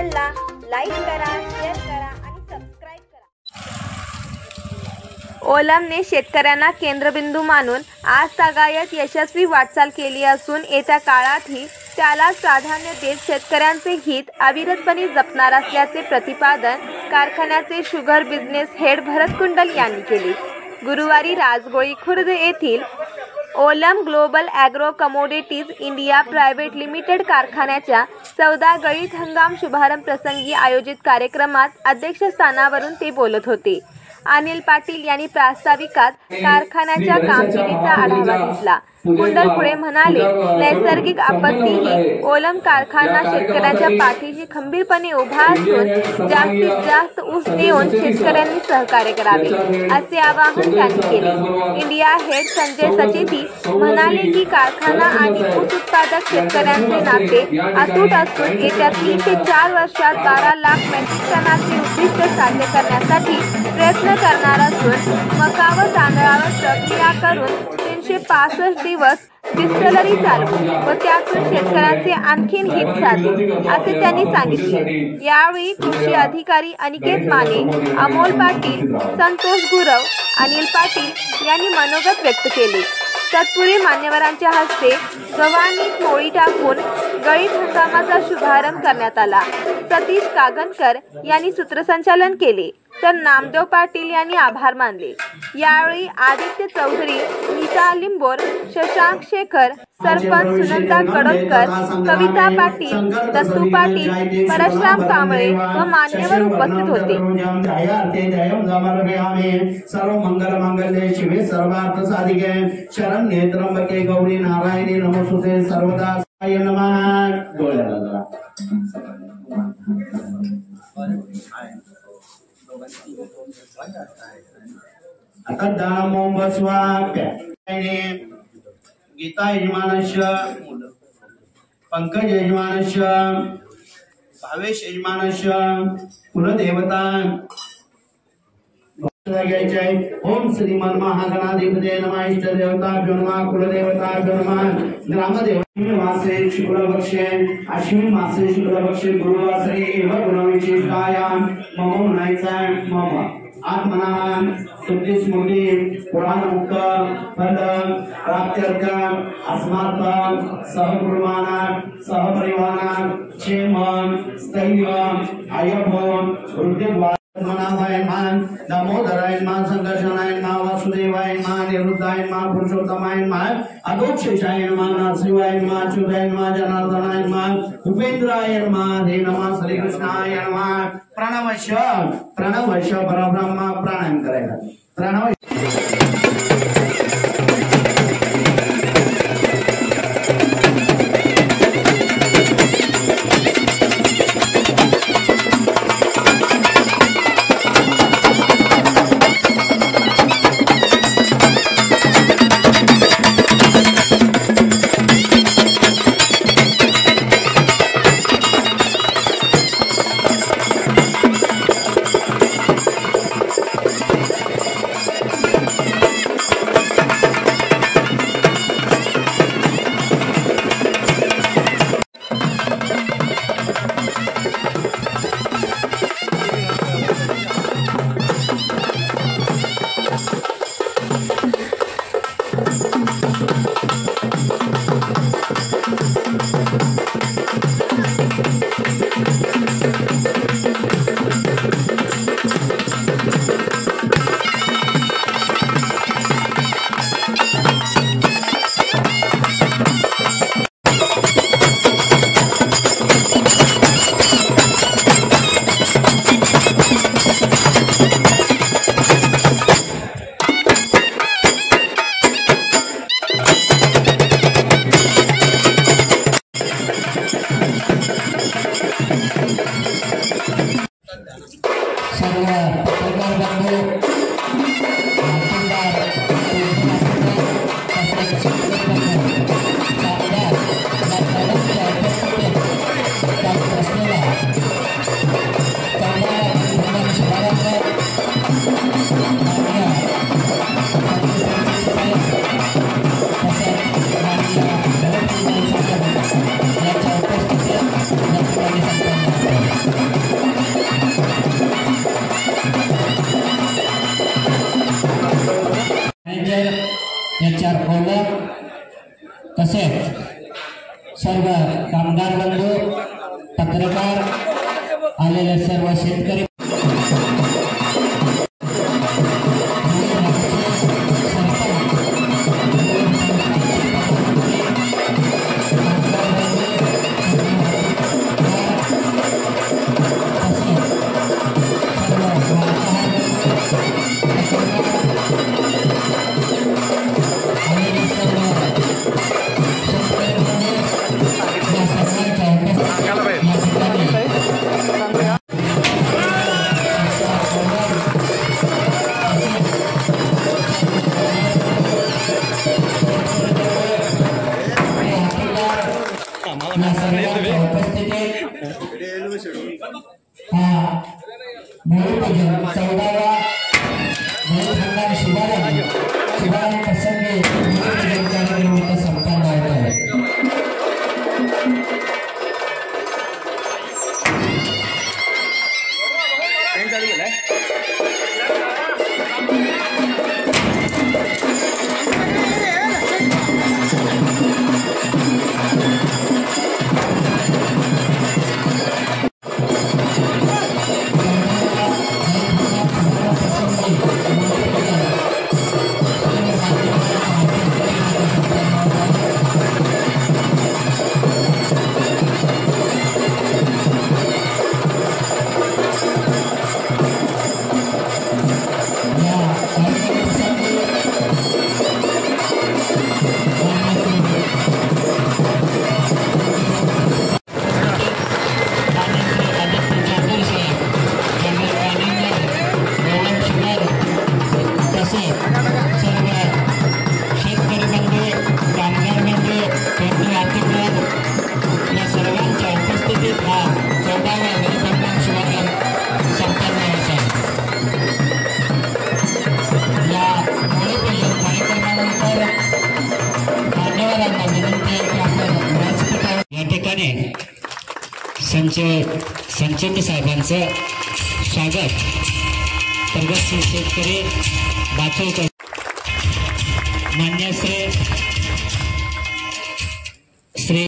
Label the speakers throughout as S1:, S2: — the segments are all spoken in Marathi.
S1: चॅनलला लाईक करा, शेअर करा आणि सबस्क्राईब करा। ओलमने शेतकऱ्यांना केंद्रबिंदू मानून आजतागायत यशस्वी वाटचाल केली असून येत्या काळातही त्याला प्राधान्य देत शेतकऱ्यांचे हित अविरतपणे जपणार असल्याचे प्रतिपादन कारखान्याचे शुगर बिझनेस हेड भरत कुंडल यांनी केले। गुरुवारी राजगोळी खुर्द येथील Olam global agro commodities India private limited कारखान्याच्या 14 गळीत हंगाम शुभारंभ प्रसंगी आयोजित कार्यक्रमात अध्यक्षस्थानावरून ते बोलत होते। अनिल पाटील यांनी प्रास्ताविकात कारखान्याच्या कामगिरीचा आढावा घेतला। कुंडल पुढे म्हणाले, नैसर्गिक आपत्ती ही ओलम कारखाना शेतकऱ्यांच्या पाठीशी खंबीरपणे उभा असून जास्तीत जास्त ऊस देऊन शेतकऱ्यांनी सहकार्य करावे असे आवाहन त्यांनी केले। इंडिया हेड संजय सचेती म्हणाले की कारखाना आणि ऊस उत्पादक शेतकऱ्यांचे नाते अतूट असून येत्या 3 ते 4 वर्षात 12 लाख मेट्रिक टनाचे उद्दिष्ट साध्य करण्यासाठी प्रयत्न करणार असून मका व तांदळावर प्रक्रिया करून 365 दिवस डिस्टिलरी चालवू व त्यातून शेतकऱ्यांचे आणखीन हित साधू असे त्यांनी सांगितले। यावेळी कृषी अधिकारी अनिकेत माने, अमोल पाटील, संतोष गुरव, अनिल पाटील यांनी मनोगत व्यक्त केले। तत्पूर्वी मान्यवरांच्या हस्ते गव्हाणी मोळी टाकून गळीत हंगामाचा शुभारंभ करण्यात आला। सतीश कागनकर यांनी सूत्रसंचालन केले तर नामदेव पाटील यांनी आभार मानले। यावेळी आदित्य चौधरी, नीता लिंबोर, शशांक शेखर, सरपंच सुनंदा कडोदकर, कविता पाटील, दत्तू पाटील, परशुराम कांबळे व मान्यवर उपस्थित होते।
S2: सर्व मंगल मांगल्ये शिवे सर्वार्थ साधिके शरण्ये त्र्यंबके गौरी नारायणी नमोस्तुते सर्वदा नमः। आता दानमो बसवाप्य गीता यजमानस्य, पंकज यजमानस्य, भावेश यजमानस्य, कुलदेवता ओम श्रीमन महागणाधिपते नमः। इष्ट देवताभ्यो नमः, कुलदेवताभ्यो नमः। ग्रामदेव मासे शुक्लपक्षे अश्विन मासे शुक्लपक्षे गुरुवासरे एव गुणविशेषायां मम मुनायचा मम आत्मना शुद्धि स्मृति पुराण मुक्त फल प्राप्त्यर्थ अस्मात् सहकुर्माना सहपरिवाना क्षेम स्थैर्य आयुः वृद्धिर्वा मनाभाय मान दामोदराय मान संकर्षणाय मान वासुदेवाय मान निरुद्धाय मान पुरुषोत्तमाय मान अदोक्षेशाय मान नरसिंहाय मान अच्युताय मान जनार्दनाय मान उपेंद्राय मान हे नमः श्री कृष्णाय नमः। प्रणवश परब्रह्म प्राणायाम करायला प्रणव।
S3: Thank you. तसेच सर्व कामगार बंधू, पत्रकार, आलेले सर्व शेतकरी संचित साहेबांचं स्वागत प्रगतशील शेतकरी बाचोळकर मान्य श्री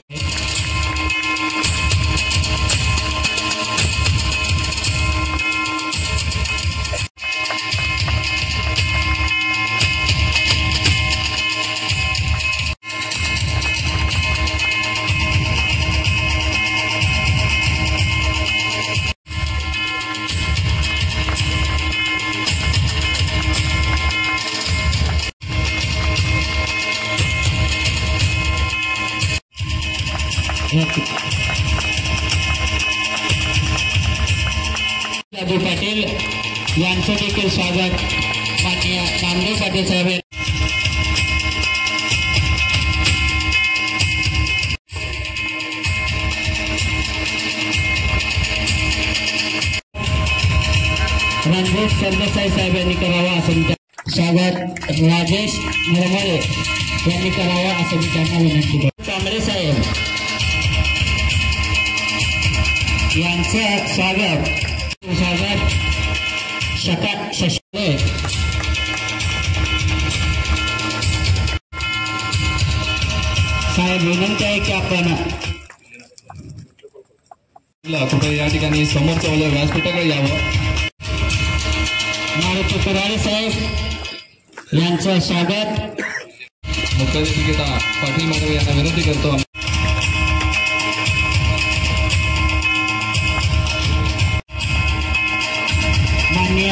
S3: दादू पाटील यांचं देखील स्वागत माननीय नामदेव पाटील साहेब रणजित सरदेसाई साहेब यांनी करावा असं स्वागत राजेश निर्मळे यांनी करावा असं मी त्यांना विनंती करतो. कांबळे साहेब यांचं स्वागत शशाले साहेब विनंती आहे की आपण
S4: कुठे या ठिकाणी समोरच्या व्यासपीठाकडे यावं.
S3: मारुती कुराडे साहेब यांचं स्वागत.
S4: मुख्याधिकारी पाटील मॅडम यांना विनंती करतो.
S3: माननीय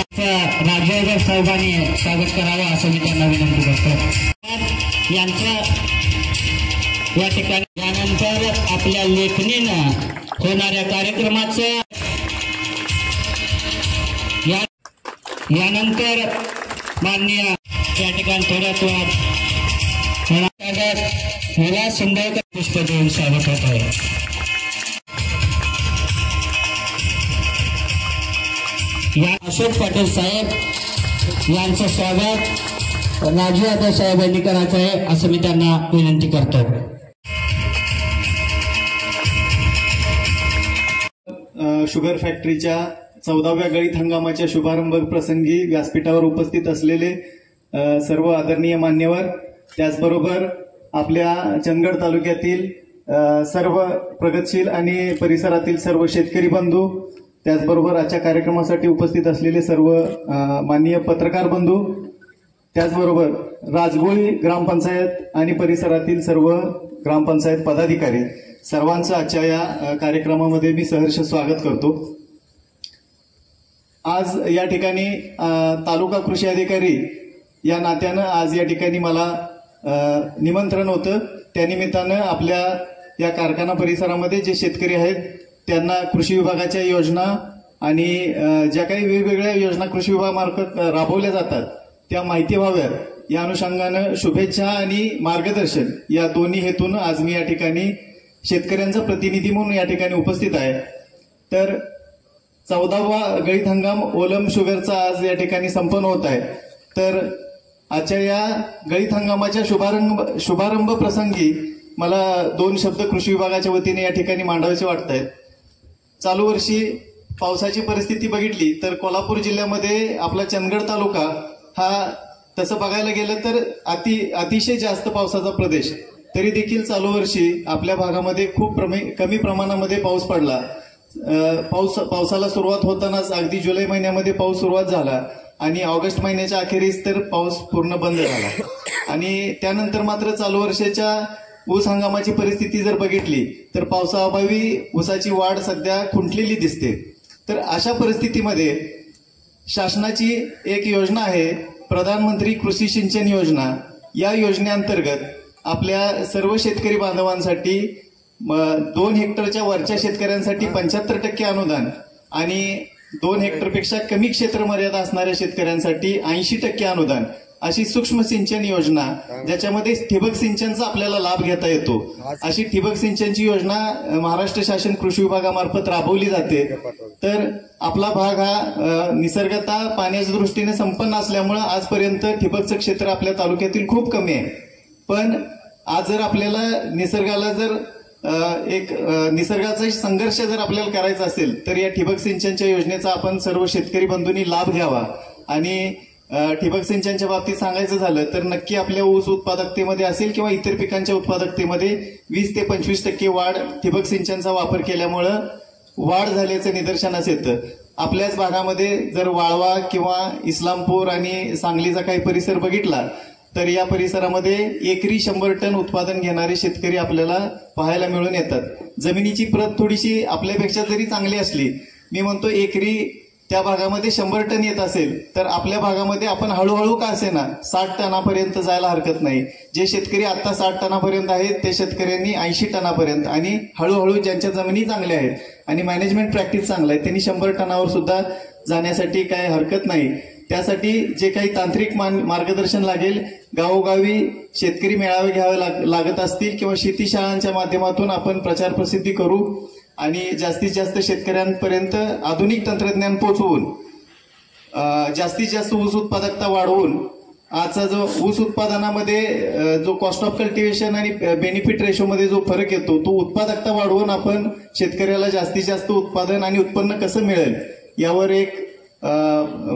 S3: राजेंद्र साहेबांनी स्वागत करावं असं मी त्यांना विनंती करतो. यांचं या ठिकाणी यानंतर आपल्या लेखणीनं होणाऱ्या कार्यक्रमाचं यानंतर माननीय या ठिकाणी थोड्याच वेळात मला सुंदर पुष्प देऊन स्वागत होत आहे. या अशोक पाटील साहेब यांचं स्वागत राजू यादव साहेब यांनी करायचं आहे असं मी त्यांना विनंती करतो.
S5: शुगर फॅक्टरीच्या 14व्या गळीत हंगामाच्या शुभारंभ प्रसंगी व्यासपीठावर उपस्थित असलेले सर्व आदरणीय मान्यवर, त्याचबरोबर आपल्या चंदगड तालुक्यातील सर्व प्रगतशील आणि परिसरातील सर्व शेतकरी बंधू, त्याचबरोबर आजच्या कार्यक्रमासाठी उपस्थित असलेले सर्व माननीय पत्रकार बंधू, त्याचबरोबर राजगोळी ग्रामपंचायत आणि परिसरातील सर्व ग्रामपंचायत पदाधिकारी, सर्वांचं आजच्या या कार्यक्रमामध्ये मी सहर्ष स्वागत करतो। आज या ठिकाणी तालुका कृषी अधिकारी या नात्यानं आज या ठिकाणी मला निमंत्रण होतं। त्यानिमित्तानं आपल्या या कारखाना परिसरामध्ये जे शेतकरी आहेत त्यांना कृषी विभागाच्या योजना आणि ज्या काही वेगवेगळ्या योजना कृषी विभागामार्फत राबवल्या जातात त्या माहिती व्हाव्यात या अनुषंगानं शुभेच्छा आणि मार्गदर्शन या दोन्ही हेतून आज मी या ठिकाणी शेतकऱ्यांचा प्रतिनिधी म्हणून या ठिकाणी उपस्थित आहे। तर 14वा गळीत हंगाम ओलम शुगरचा आज या ठिकाणी संपन्न होत आहे। तर आजच्या या गळीत हंगामाच्या शुभारंभ प्रसंगी मला 2 शब्द कृषी विभागाच्या वतीने या ठिकाणी मांडावेसे वाटत आहेत। चालू वर्षी पावसाची परिस्थिती बघितली तर कोल्हापूर जिल्ह्यामध्ये आपला चंदगड तालुका हा तसं बघायला गेलं तर अतिशय जास्त पावसाचा प्रदेश, तरी देखील चालू वर्षी आपल्या भागामध्ये खूप कमी प्रमाणामध्ये पाऊस पडला। पावसाला सुरुवात होतानाच अगदी जुलै महिन्यामध्ये पाऊस सुरुवात झाला आणि ऑगस्ट महिन्याच्या अखेरीस तर पाऊस पूर्ण बंद झाला आणि त्यानंतर मात्र चालू वर्षाच्या ऊस हंगामाची परिस्थिती जर बघितली तर पावसाअभावी ऊसाची वाढ सध्या खुंटलेली दिसते। तर अशा परिस्थितीमध्ये शासनाची एक योजना आहे प्रधानमंत्री कृषी सिंचन योजना। या योजनेअंतर्गत आपल्या सर्व शेतकरी बांधवांसाठी 2 हेक्टरच्या वरच्या शेतकऱ्यांसाठी 75% अनुदान आणि 2 हेक्टरपेक्षा कमी क्षेत्र मर्यादा असणाऱ्या शेतकऱ्यांसाठी 80% अनुदान अशी सूक्ष्म सिंचन योजना, ज्याच्यामध्ये ठिबक सिंचनचा आपल्याला लाभ घेता येतो, अशी ठिबक सिंचनची योजना महाराष्ट्र शासन कृषी विभागामार्फत राबवली जाते। तर आपला भाग हा निसर्गतः पाण्याच्या दृष्टीने संपन्न असल्यामुळे आजपर्यंत ठिबकचं क्षेत्र आपल्या तालुक्यातील खूप कमी आहे। पण आज जर आपल्याला निसर्गाला जर निसर्गाचा संघर्ष जर आपल्याला करायचा असेल तर या ठिबक सिंचनच्या योजनेचा आपण सर्व शेतकरी बंधूंनी लाभ घ्यावा। आणि ठिबक सिंचनच्या बाबतीत सांगायचं झालं तर नक्की आपल्या ऊस उत्पादकतेमध्ये असेल किंवा इतर पिकांच्या उत्पादकतेमध्ये 20 ते 25% वाढ ठिबक सिंचनचा वापर केल्यामुळं वाढ झाल्याचं निदर्शनास येतं। आपल्याच भागामध्ये जर वाळवा किंवा इस्लामपूर आणि सांगलीचा काही परिसर बघितला तर या परिसरामध्ये एकरी 100 टन उत्पादन घेणारे शेतकरी आपल्याला पाहायला मिळून येतात। जमिनीची प्रत थोडीशी आपल्यापेक्षा जरी चांगली असली, मी म्हणतो एकरी त्या भागामध्ये 100 टन येत असेल तर आपल्या भागामध्ये आपण हळूहळू का असेना 60 टनापर्यंत जायला हरकत नाही। जे शेतकरी आता 60 टनापर्यंत आहेत त्या शेतकऱ्यांनी 80 टनापर्यंत आणि हळूहळू ज्यांच्या जमिनी चांगल्या आहेत आणि मॅनेजमेंट प्रॅक्टिस चांगला आहे त्यांनी 100 टनावर सुद्धा जाण्यासाठी काय हरकत नाही। त्यासाठी जे काही तांत्रिक मार्गदर्शन लागेल, गावोगावी शेतकरी मेळावे घ्यावे लागत असतील किंवा शेती शाळांच्या माध्यमातून आपण प्रचार प्रसिद्धी करू आणि जास्तीत जास्त शेतकऱ्यांपर्यंत आधुनिक तंत्रज्ञान पोहोचवून जास्तीत जास्त ऊस उत्पादकता वाढवून आजचा जो ऊस उत्पादनामध्ये जो कॉस्ट ऑफ कल्टिव्हेशन आणि बेनिफिट रेशोमध्ये जो फरक येतो तो उत्पादकता वाढवून आपण शेतकऱ्याला जास्तीत जास्त उत्पादन आणि उत्पन्न कसं मिळेल यावर एक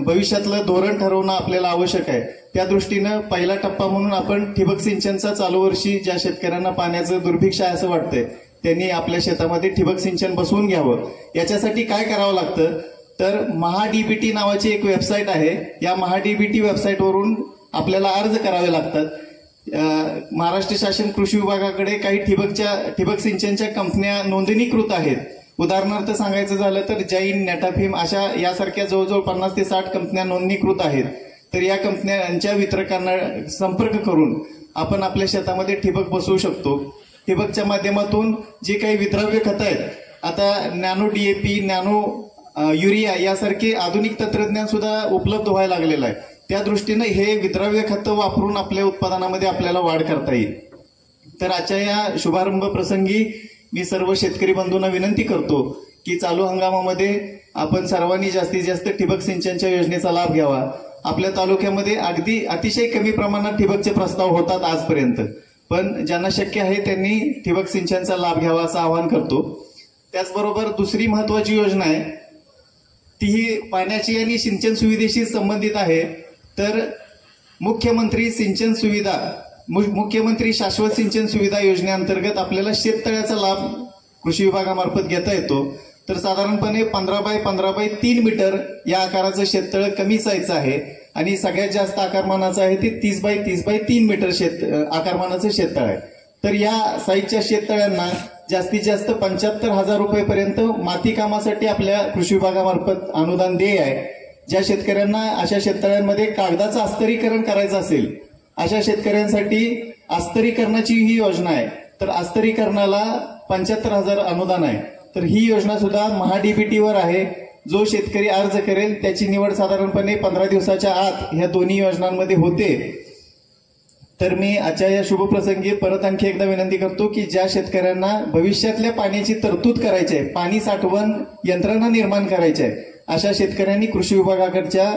S5: भविष्यातलं धोरण ठरवणं आपल्याला आवश्यक आहे। त्या दृष्टीनं पहिला टप्पा म्हणून आपण ठिबक सिंचनचा चालू वर्षी ज्या शेतकऱ्यांना पाण्याचं दुर्भिक्ष आहे असं वाटतंय त्यांनी आपल्या शेतामध्ये ठिबक सिंचन बसवून घ्यावं। याच्यासाठी काय करावं लागतं तर महाडीबीटी नावाची एक वेबसाईट आहे। या महाडीबीटी वेबसाईटवरून आपल्याला अर्ज करावे लागतात। महाराष्ट्र शासन कृषी विभागाकडे काही ठिबक सिंचनच्या कंपन्या नोंदणीकृत आहेत। उदाहरणार्थ सांगायचं झालं तर जैन, नेटाफिम अशा यासारख्या जवळजवळ 50 ते 60 कंपन्या नोंदणीकृत आहेत। तर या कंपन्यांच्या वितरकांना संपर्क करून आपण आपल्या शेतामध्ये ठिबक बसवू शकतो। ठिबकच्या माध्यमातून जे काही विद्राव्य खतं आहेत, आता नॅनो DAP, नॅनो युरिया यासारखे आधुनिक तंत्रज्ञान सुद्धा उपलब्ध व्हायला लागलेलं आहे। त्या दृष्टीनं हे विद्राव्य खतं वापरून आपल्या उत्पादनामध्ये आपल्याला वाढ करता येईल। तर आजच्या या शुभारंभ प्रसंगी मी सर्व शेतकरी बंधूंना विनंती करतो की चालू हंगामामध्ये आपण सर्वांनी जास्तीत जास्त ठिबक सिंचनच्या योजनेचा लाभ घ्यावा। आपल्या तालुक्यामध्ये अतिशय कमी प्रमाणात ठिबकचे प्रस्ताव होतात आजपर्यंत, पण ज्यांना शक्य आहे त्यांनी ठिबक सिंचनचा लाभ घ्यावा असं आवाहन करतो। त्याचबरोबर दुसरी महत्वाची योजना आहे तीही पाण्याची आणि सिंचन सुविधेशी संबंधित आहे। तर मुख्यमंत्री सिंचन सुविधा मुख्यमंत्री शाश्वत सिंचन सुविधा योजनेअंतर्गत आपल्याला शेततळ्याचा लाभ कृषी विभागामार्फत घेता येतो. तर साधारणपणे 15 बाय 15 बाय 3 मीटर या आकाराचं शेततळ कमी साईजचं आहे आणि सगळ्यात जास्त आकारमानाचं आहे ते 30 बाय 30 बाय 3 मीटर आकारमानाचं शेततळ आहे. तर या साईजच्या शेततळ्यांना जास्तीत जास्त 75,000 रुपयेपर्यंत माती कामासाठी आपल्या कृषी विभागामार्फत अनुदान देय आहे. ज्या शेतकऱ्यांना अशा शेततळ्यांमध्ये कागदाचं अस्तरीकरण करायचं असेल अशा शेतकऱ्यांसाठी अस्तरीकरणाची ही योजना आहे. तर अस्तरीकरणाला 75,000 अनुदान आहे. तर ही योजना सुद्धा महाडीबीटीवर आहे. जो शेतकरी अर्ज करेल त्याची निवड साधारणपणे 15 दिवसाच्या आत ह्या दोन्ही योजनांमध्ये होते. तर मी आजच्या या शुभप्रसंगी परत आणखी एकदा विनंती करतो की ज्या शेतकऱ्यांना भविष्यातल्या पाण्याची तरतूद करायची आहे, पाणी साठवण यंत्रणा निर्माण करायची आहे, अशा शेतकऱ्यांनी कृषी विभागाकडच्या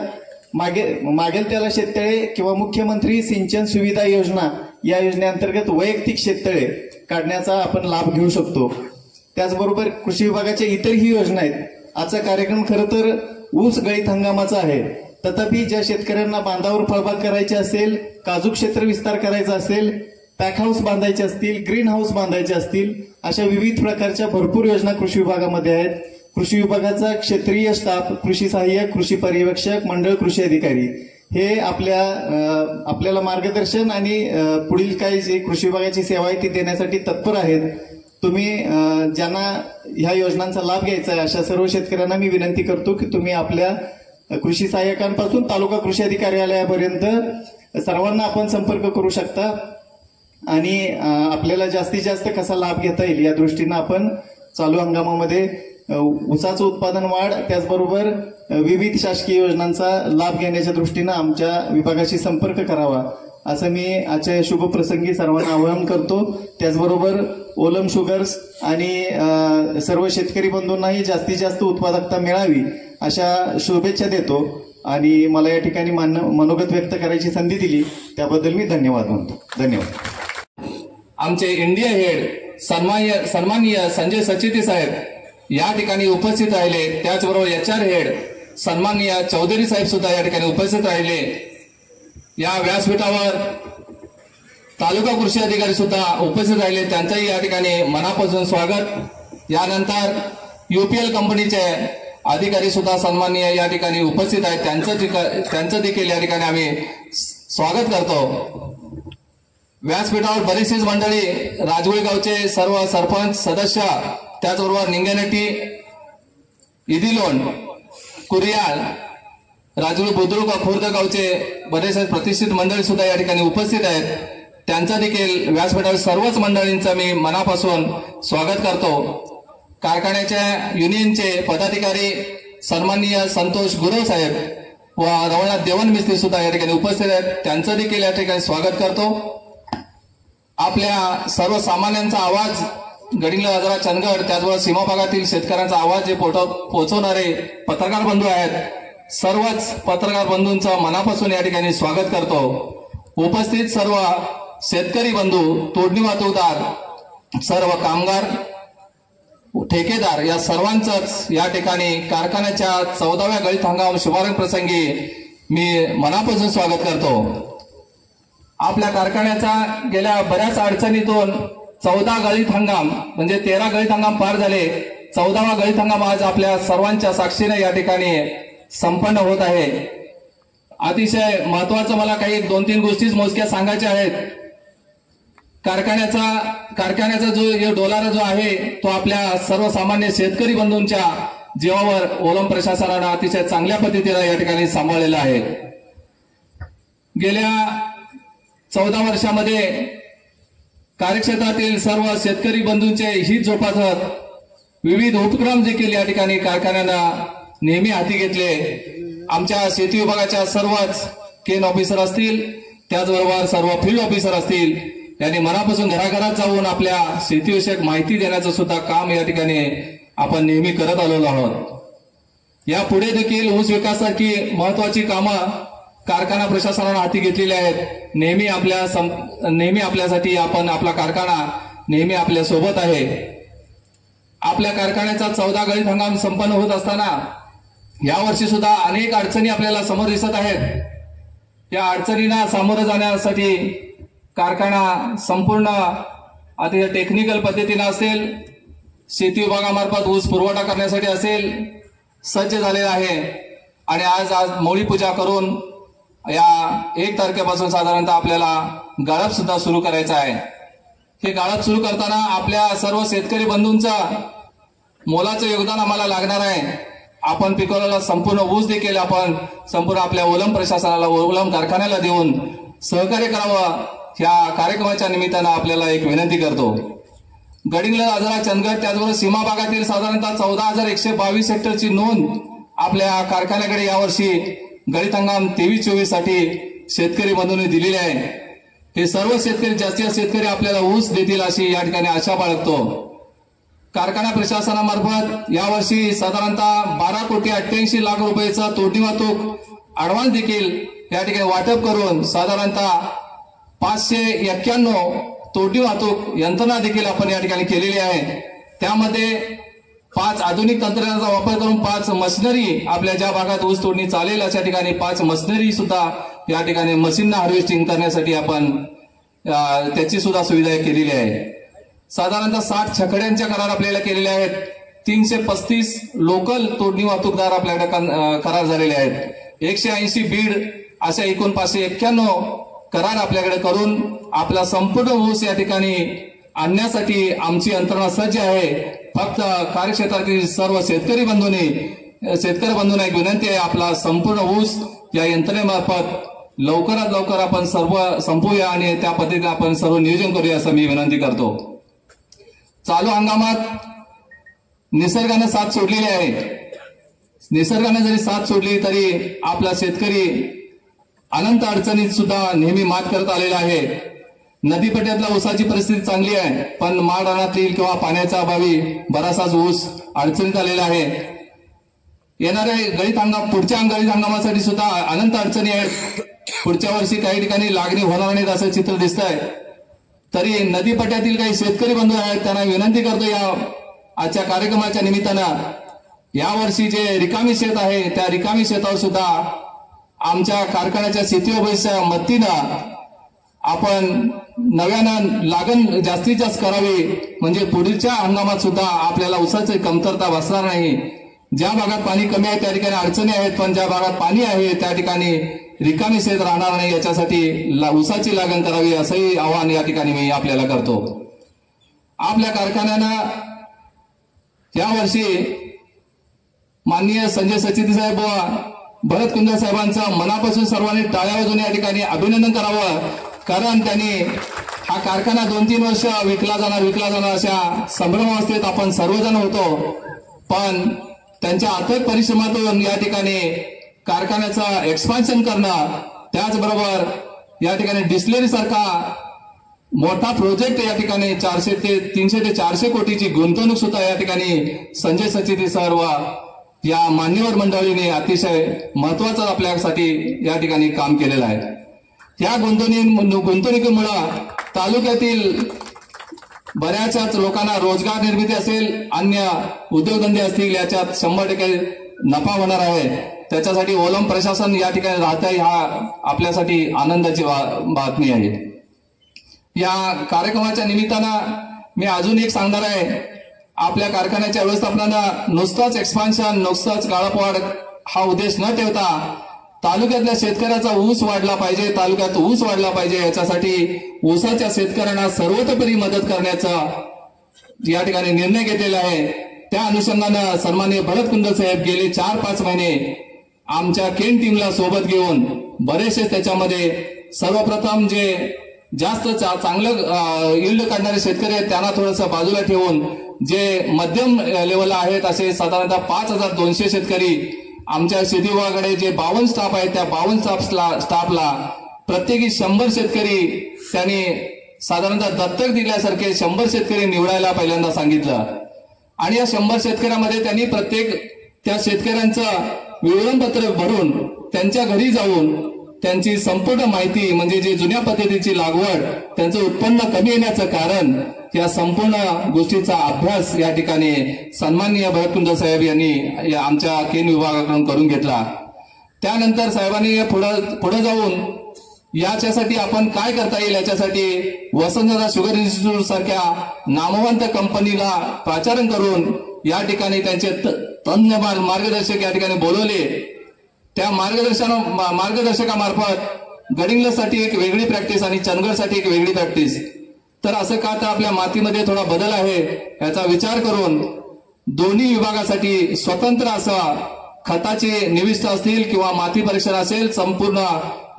S5: मागेल त्याला शेततळे किंवा मुख्यमंत्री सिंचन सुविधा योजना या योजनेअंतर्गत वैयक्तिक शेततळे काढण्याचा आपण लाभ घेऊ शकतो. त्याचबरोबर कृषी विभागाच्या इतरही योजना आहेत. आजचा कार्यक्रम खरं तर ऊस गळीत हंगामाचा आहे. तथापि ज्या शेतकऱ्यांना बांधावर फळबाग करायची असेल, काजू क्षेत्र विस्तार करायचा असेल, पॅक हाऊस बांधायचे असतील, ग्रीन हाऊस बांधायचे असतील, अशा विविध प्रकारच्या भरपूर योजना कृषी विभागामध्ये आहेत. कृषी विभागाचा क्षेत्रीय स्टाफ, कृषी सहाय्यक, कृषी पर्यवेक्षक, मंडळ कृषी अधिकारी हे आपल्याला मार्गदर्शन आणि पुढील काही जे कृषी विभागाची सेवा आहे ती देण्यासाठी तत्पर आहेत. तुम्ही ज्यांना ह्या योजनांचा लाभ घ्यायचा आहे अशा सर्व शेतकऱ्यांना मी विनंती करतो की तुम्ही आपल्या कृषी सहाय्यकांपासून तालुका कृषी अधिकार्यालयापर्यंत सर्वांना आपण संपर्क करू शकता आणि आपल्याला जास्तीत जास्त कसा लाभ घेता येईल या दृष्टीनं आपण चालू हंगामामध्ये ऊसाचं उत्पादन वाढ त्याचबरोबर विविध शासकीय योजनांचा लाभ घेण्याच्या दृष्टीनं आमच्या विभागाशी संपर्क करावा असं मी आजच्या शुभप्रसंगी सर्वांना आवाहन करतो. त्याचबरोबर ओलम शुगर्स आणि सर्व शेतकरी बंधूंनाही जास्तीत जास्त उत्पादकता मिळावी अशा शुभेच्छा देतो आणि मला या ठिकाणी मनोगत व्यक्त करायची संधी दिली त्याबद्दल मी धन्यवाद म्हणतो. धन्यवाद.
S4: आमचे इंडिया हेड सन्माननीय संजय सचिती साहेब या ठिकाणी उपस्थित राहिले. त्याचबरोबर HR हेड सन्माननीय चौधरी साहेब सुद्धा या ठिकाणी उपस्थित राहिले. या व्यासपीठावर तालुका कृषी अधिकारी सुद्धा उपस्थित राहिले, त्यांचंही या ठिकाणी मनापासून स्वागत. यानंतर UPL कंपनीचे अधिकारी सुद्धा सन्माननीय या ठिकाणी उपस्थित आहेत, त्यांचं देखील या ठिकाणी आम्ही स्वागत करतो. व्यासपीठावर बरीचशीच मंडळी, राजगुळे गावचे सर्व सरपंच सदस्य, त्याचबरोबर निंगेनटी, इदिलोन, कुरियाल, राजगुळे बुद्रुक, खुर्द गावचे बरेचसे प्रतिष्ठित मंडळी सुद्धा या ठिकाणी उपस्थित आहेत. त्यांचं देखील व्यासपीठावर सर्वच मंडळींचं मी मनापासून स्वागत करतो. कारखान्याच्या युनियनचे पदाधिकारी सन्माननीय संतोष गुरव साहेब व रवळनाथ देवन मिस्त्री सुद्धा या ठिकाणी उपस्थित आहेत, त्यांचं देखील या ठिकाणी स्वागत करतो. आपल्या सर्वसामान्यांचा आवाज गडिंग्लज, आजरा, चंदगड, त्याचबरोबर सीमा भागातील शेतकऱ्यांचा आवाज जे पोहोचवणारे पत्रकार बंधू आहेत, सर्वच पत्रकार बंधूंचं मनापासून या ठिकाणी स्वागत करतो. उपस्थित सर्व शेतकरी बंधू, तोडणी वाहतूकदार, सर्व कामगार, ठेकेदार या सर्वांचंच या ठिकाणी कारखान्याच्या 14व्या गळीत हंगाम शुभारंभ प्रसंगी मी मनापासून स्वागत करतो. आपल्या कारखान्याचा गेल्या बऱ्याच अडचणीतून 14 गळीत हंगाम म्हणजे 13 गळीत हंगाम पार झाले, 14वा गळीत हंगाम आज आपल्या सर्वांच्या साक्षीने या ठिकाणी संपन्न होत आहे. अतिशय महत्वाचं मला काही 2-3 गोष्टीच मोजक्या सांगायच्या आहेत. कारखान्याचा जो डोलारा जो आहे तो आपल्या सर्वसामान्य शेतकरी बंधूंच्या जीवावर ओलम प्रशासनानं अतिशय चांगल्या पद्धतीने या ठिकाणी सांभाळलेला आहे. गेल्या 14 वर्षामध्ये कार्यक्षेत्रातील सर्व शेतकरी बंधूंचे हित जोपासत विविध उपक्रम देखील या ठिकाणी कारखान्यानं नेहमी हाती घेतले. आमच्या शेती विभागाच्या सर्वच केन ऑफिसर असतील, त्याचबरोबर सर्व फील्ड ऑफिसर असतील, यांनी मनापासून घराघरात जाऊन आपल्या शेतीविषयक माहिती देण्याचं सुद्धा काम या ठिकाणी आपण नेहमी करत आलेलो आहोत. यापुढे देखील ऊस विकासासारखी महत्वाची कामं कारखाना प्रशासनानं हाती घेतलेली आहेत. नेहमी आपल्यासाठी आपला कारखाना नेहमी आपल्या सोबत आहे. आपल्या कारखान्याचा 14 गळीत हंगाम संपन्न होत असताना यावर्षी सुद्धा अनेक अडचणी आपल्याला समोर दिसत आहेत. या अडचणींना सामोरं जाण्यासाठी कारखाना संपूर्ण आता टेक्निकल पद्धतीने असेल, शेती विभागामार्फत ऊस पुरवठा करण्यासाठी असेल, सज्ज झालेला आहे. आणि आज मोळी पूजा करून या 1 तारखेपासून साधारणतः आपल्याला गाळप सुद्धा सुरू करायचा आहे. हे गाळप सुरू करताना आपल्या सर्व शेतकरी बंधूंचा मोलाचं योगदान आम्हाला लागणार आहे. आपण पिकवलेला संपूर्ण ऊस देखील आपण संपूर्ण आपल्या ओलम प्रशासनाला, ओलम कारखान्याला देऊन सहकार्य करावं, ह्या कार्यक्रमाच्या निमित्तानं आपल्याला एक विनंती करतो. गडिंग्लज, आजरा, चंदगड त्याचबरोबर सीमा भागातील साधारणतः 14,122 हेक्टरची नोंद आपल्या कारखान्याकडे यावर्षी गळीत हंगाम 23-24 साठी शेतकरी बंधूंनी दिलेली आहे. हे सर्व शेतकरी, जास्तीत जास्त शेतकरी आपल्याला ऊस देतील अशी या ठिकाणी आशा बाळगतो. कारखाना प्रशासनामार्फत यावर्षी साधारणतः 12,88 लाख रुपयाचा तोडणी वाहतूक ऍडव्हान्स देखील या ठिकाणी वाटप करून साधारणतः 591 तोडणी वाहतूक यंत्रणा देखील आपण या ठिकाणी केलेली आहे. त्यामध्ये 5 आधुनिक तंत्रज्ञानाचा वापर करून 5 मशिनरी, आपल्या ज्या भागात ऊस तोडणी चालेल अशा ठिकाणी 5 मशिनरी सुद्धा या ठिकाणी मशीनना हार्वेस्टिंग करण्यासाठी आपण त्याची सुद्धा सुविधा केलेली आहे. साधारणतः 60 छकड्यांच्या करार आपल्याला केलेले आहेत. 335 लोकल तोडणी वाहतूकदार आपल्याकडे करार झालेले आहेत. 180 बीड अशा एकूण 591 करार आपल्याकडे करून आपला संपूर्ण ऊस या ठिकाणी आणण्यासाठी आमची यंत्रणा सज्ज आहे. फक्त कार्यक्षेत्रातील सर्व शेतकरी बंधूंना एक विनंती आहे, आपला संपूर्ण ऊस या यंत्रणेमार्फत लवकरात लवकर आपण सर्व संपवूया आणि त्या पद्धतीने आपण सर्व नियोजन करूया असं मी विनंती करतो. चालू हंगामात निसर्गाने साथ सोडलेली आहे. निसर्गाने जरी साथ सोडली तरी आपला शेतकरी अनंत अडचणीत सुद्धा नेहमी मात करत आलेला आहे. नदीपट्ट्यातल्या ऊसाची परिस्थिती चांगली आहे, पण माळ रानातील किंवा पाण्याच्या अभावी बराचसाच ऊस अडचणीत आलेला आहे. येणाऱ्या गळीत हंगाम, पुढच्या गळीत हंगामासाठी सुद्धा अनंत अडचणी आहेत. पुढच्या वर्षी काही ठिकाणी लागणी होणार नाहीत असं चित्र दिसत आहे. तरी नदीपट्ट्यातील काही शेतकरी बंधू आहेत, त्यांना विनंती करतो या आजच्या कार्यक्रमाच्या निमित्तानं, यावर्षी जे रिकामी शेत आहे त्या रिकामी शेतावर सुद्धा आमच्या कारखान्याच्या शेती विभागाच्या मदतीनं आपण नव्यानं लागण जास्तीत जास्त करावी, म्हणजे पुढच्या हंगामात सुद्धा आपल्याला ऊसाची कमतरता भासणार नाही. ज्या भागात पाणी कमी आहे त्या ठिकाणी अडचणी आहेत, पण ज्या भागात पाणी आहे त्या ठिकाणी रिकामी शेत राहणार नाही, याच्यासाठी ऊसाची लागण करावी असंही आवाहन या ठिकाणी मी आपल्याला करतो. आपल्या कारखान्यानं यावर्षी माननीय संजय सचिती साहेब व भरत कुंदे साहेबांचं मनापासून सर्वांनी टाळ्या वाजवून या ठिकाणी अभिनंदन करावं. कारण त्यांनी हा कारखाना 2-3 वर्ष विकला जाणार अशा संभ्रमावस्थेत आपण सर्वजण होतो, पण त्यांच्या अथक परिश्रमातून या ठिकाणी कारखान्याचं एक्सपान्शन करणं, त्याचबरोबर या ठिकाणी डिस्टिलरी सारखा मोठा प्रोजेक्ट या ठिकाणी 300 ते 400 कोटीची गुंतवणूक सुद्धा या ठिकाणी संजय सचिती सर व या मान्यवर मंडळीने अतिशय महत्वाचं आपल्यासाठी या ठिकाणी काम केलेलं आहे. या गुंतवणुकीमुळे तालुक्यातील बऱ्याचशाच लोकांना रोजगार निर्मिती असेल, अन्य उद्योगधंदे असतील, याच्यात 100% नफा होणार आहे. त्याच्यासाठी ओलम प्रशासन या ठिकाणी राहत आहे, हा आपल्यासाठी आनंदाची बातमी आहे. या कार्यक्रमाच्या निमित्तानं मी अजून एक सांगणार आहे, आपल्या कारखान्याच्या व्यवस्थापनानं नुसताच एक्सपान्शन, नुसताच गाळपवाढ हा उद्देश न ठेवता तालुक्यातल्या शेतकऱ्याचा ऊस वाढला पाहिजे, तालुक्यात ऊस वाढला पाहिजे, याच्यासाठी ऊसाच्या शेतकऱ्यांना सर्वतोपरी मदत करण्याचा या ठिकाणी निर्णय घेतलेला आहे. त्या अनुषंगानं सन्माननीय भरत कुंदे साहेब गेले 4-5 महिने आमच्या केन टीमला सोबत घेऊन बरेचसे त्याच्यामध्ये सर्वप्रथम जे जास्त चांगलं यील्ड काढणारे शेतकरी आहेत त्यांना थोडंसं बाजूला ठेवून जे मध्यम लेवलला आहेत असे साधारणतः 5,200 शेतकरी आमच्या शेती विभागाकडे जे 52 स्टाफ आहेत त्या 52 स्टाफला प्रत्येकी 100 शेतकरी त्यांनी साधारणतः दत्तक दिल्यासारखे 100 शेतकरी निवडायला पहिल्यांदा सांगितलं. आणि या 100 शेतकऱ्यामध्ये त्यांनी प्रत्येक त्या शेतकऱ्यांचं विवरणपत्र भरून त्यांच्या घरी जाऊन त्यांची संपूर्ण माहिती, म्हणजे जी जुन्या पद्धतीची लागवड, त्यांचं उत्पन्न कमी येण्याचं कारण, या संपूर्ण गोष्टीचा अभ्यास या ठिकाणी सन्माननीय भरत कुंदे साहेब यांनी आमच्या केन विभागाकडून करून घेतला. त्यानंतर साहेबांनी पुढे जाऊन याच्यासाठी आपण काय करता येईल याच्यासाठी वसंतदादा शुगर इन्स्टिट्यूट सारख्या नामवंत कंपनीला प्राचारण करून या ठिकाणी त्यांचे तज्ञ मार्गदर्शक या ठिकाणी बोलवले। त्या मार्गदर्शकामार्फत गडिंग्लजसाठी एक वेगळी प्रॅक्टिस आणि चंदगडसाठी एक वेगळी प्रॅक्टिस। तर असं का तर आपल्या मातीमध्ये थोडा बदल आहे याचा विचार करून दोन्ही विभागासाठी स्वतंत्र असा खताचे निविष्ठ असतील किंवा माती परीक्षण असेल संपूर्ण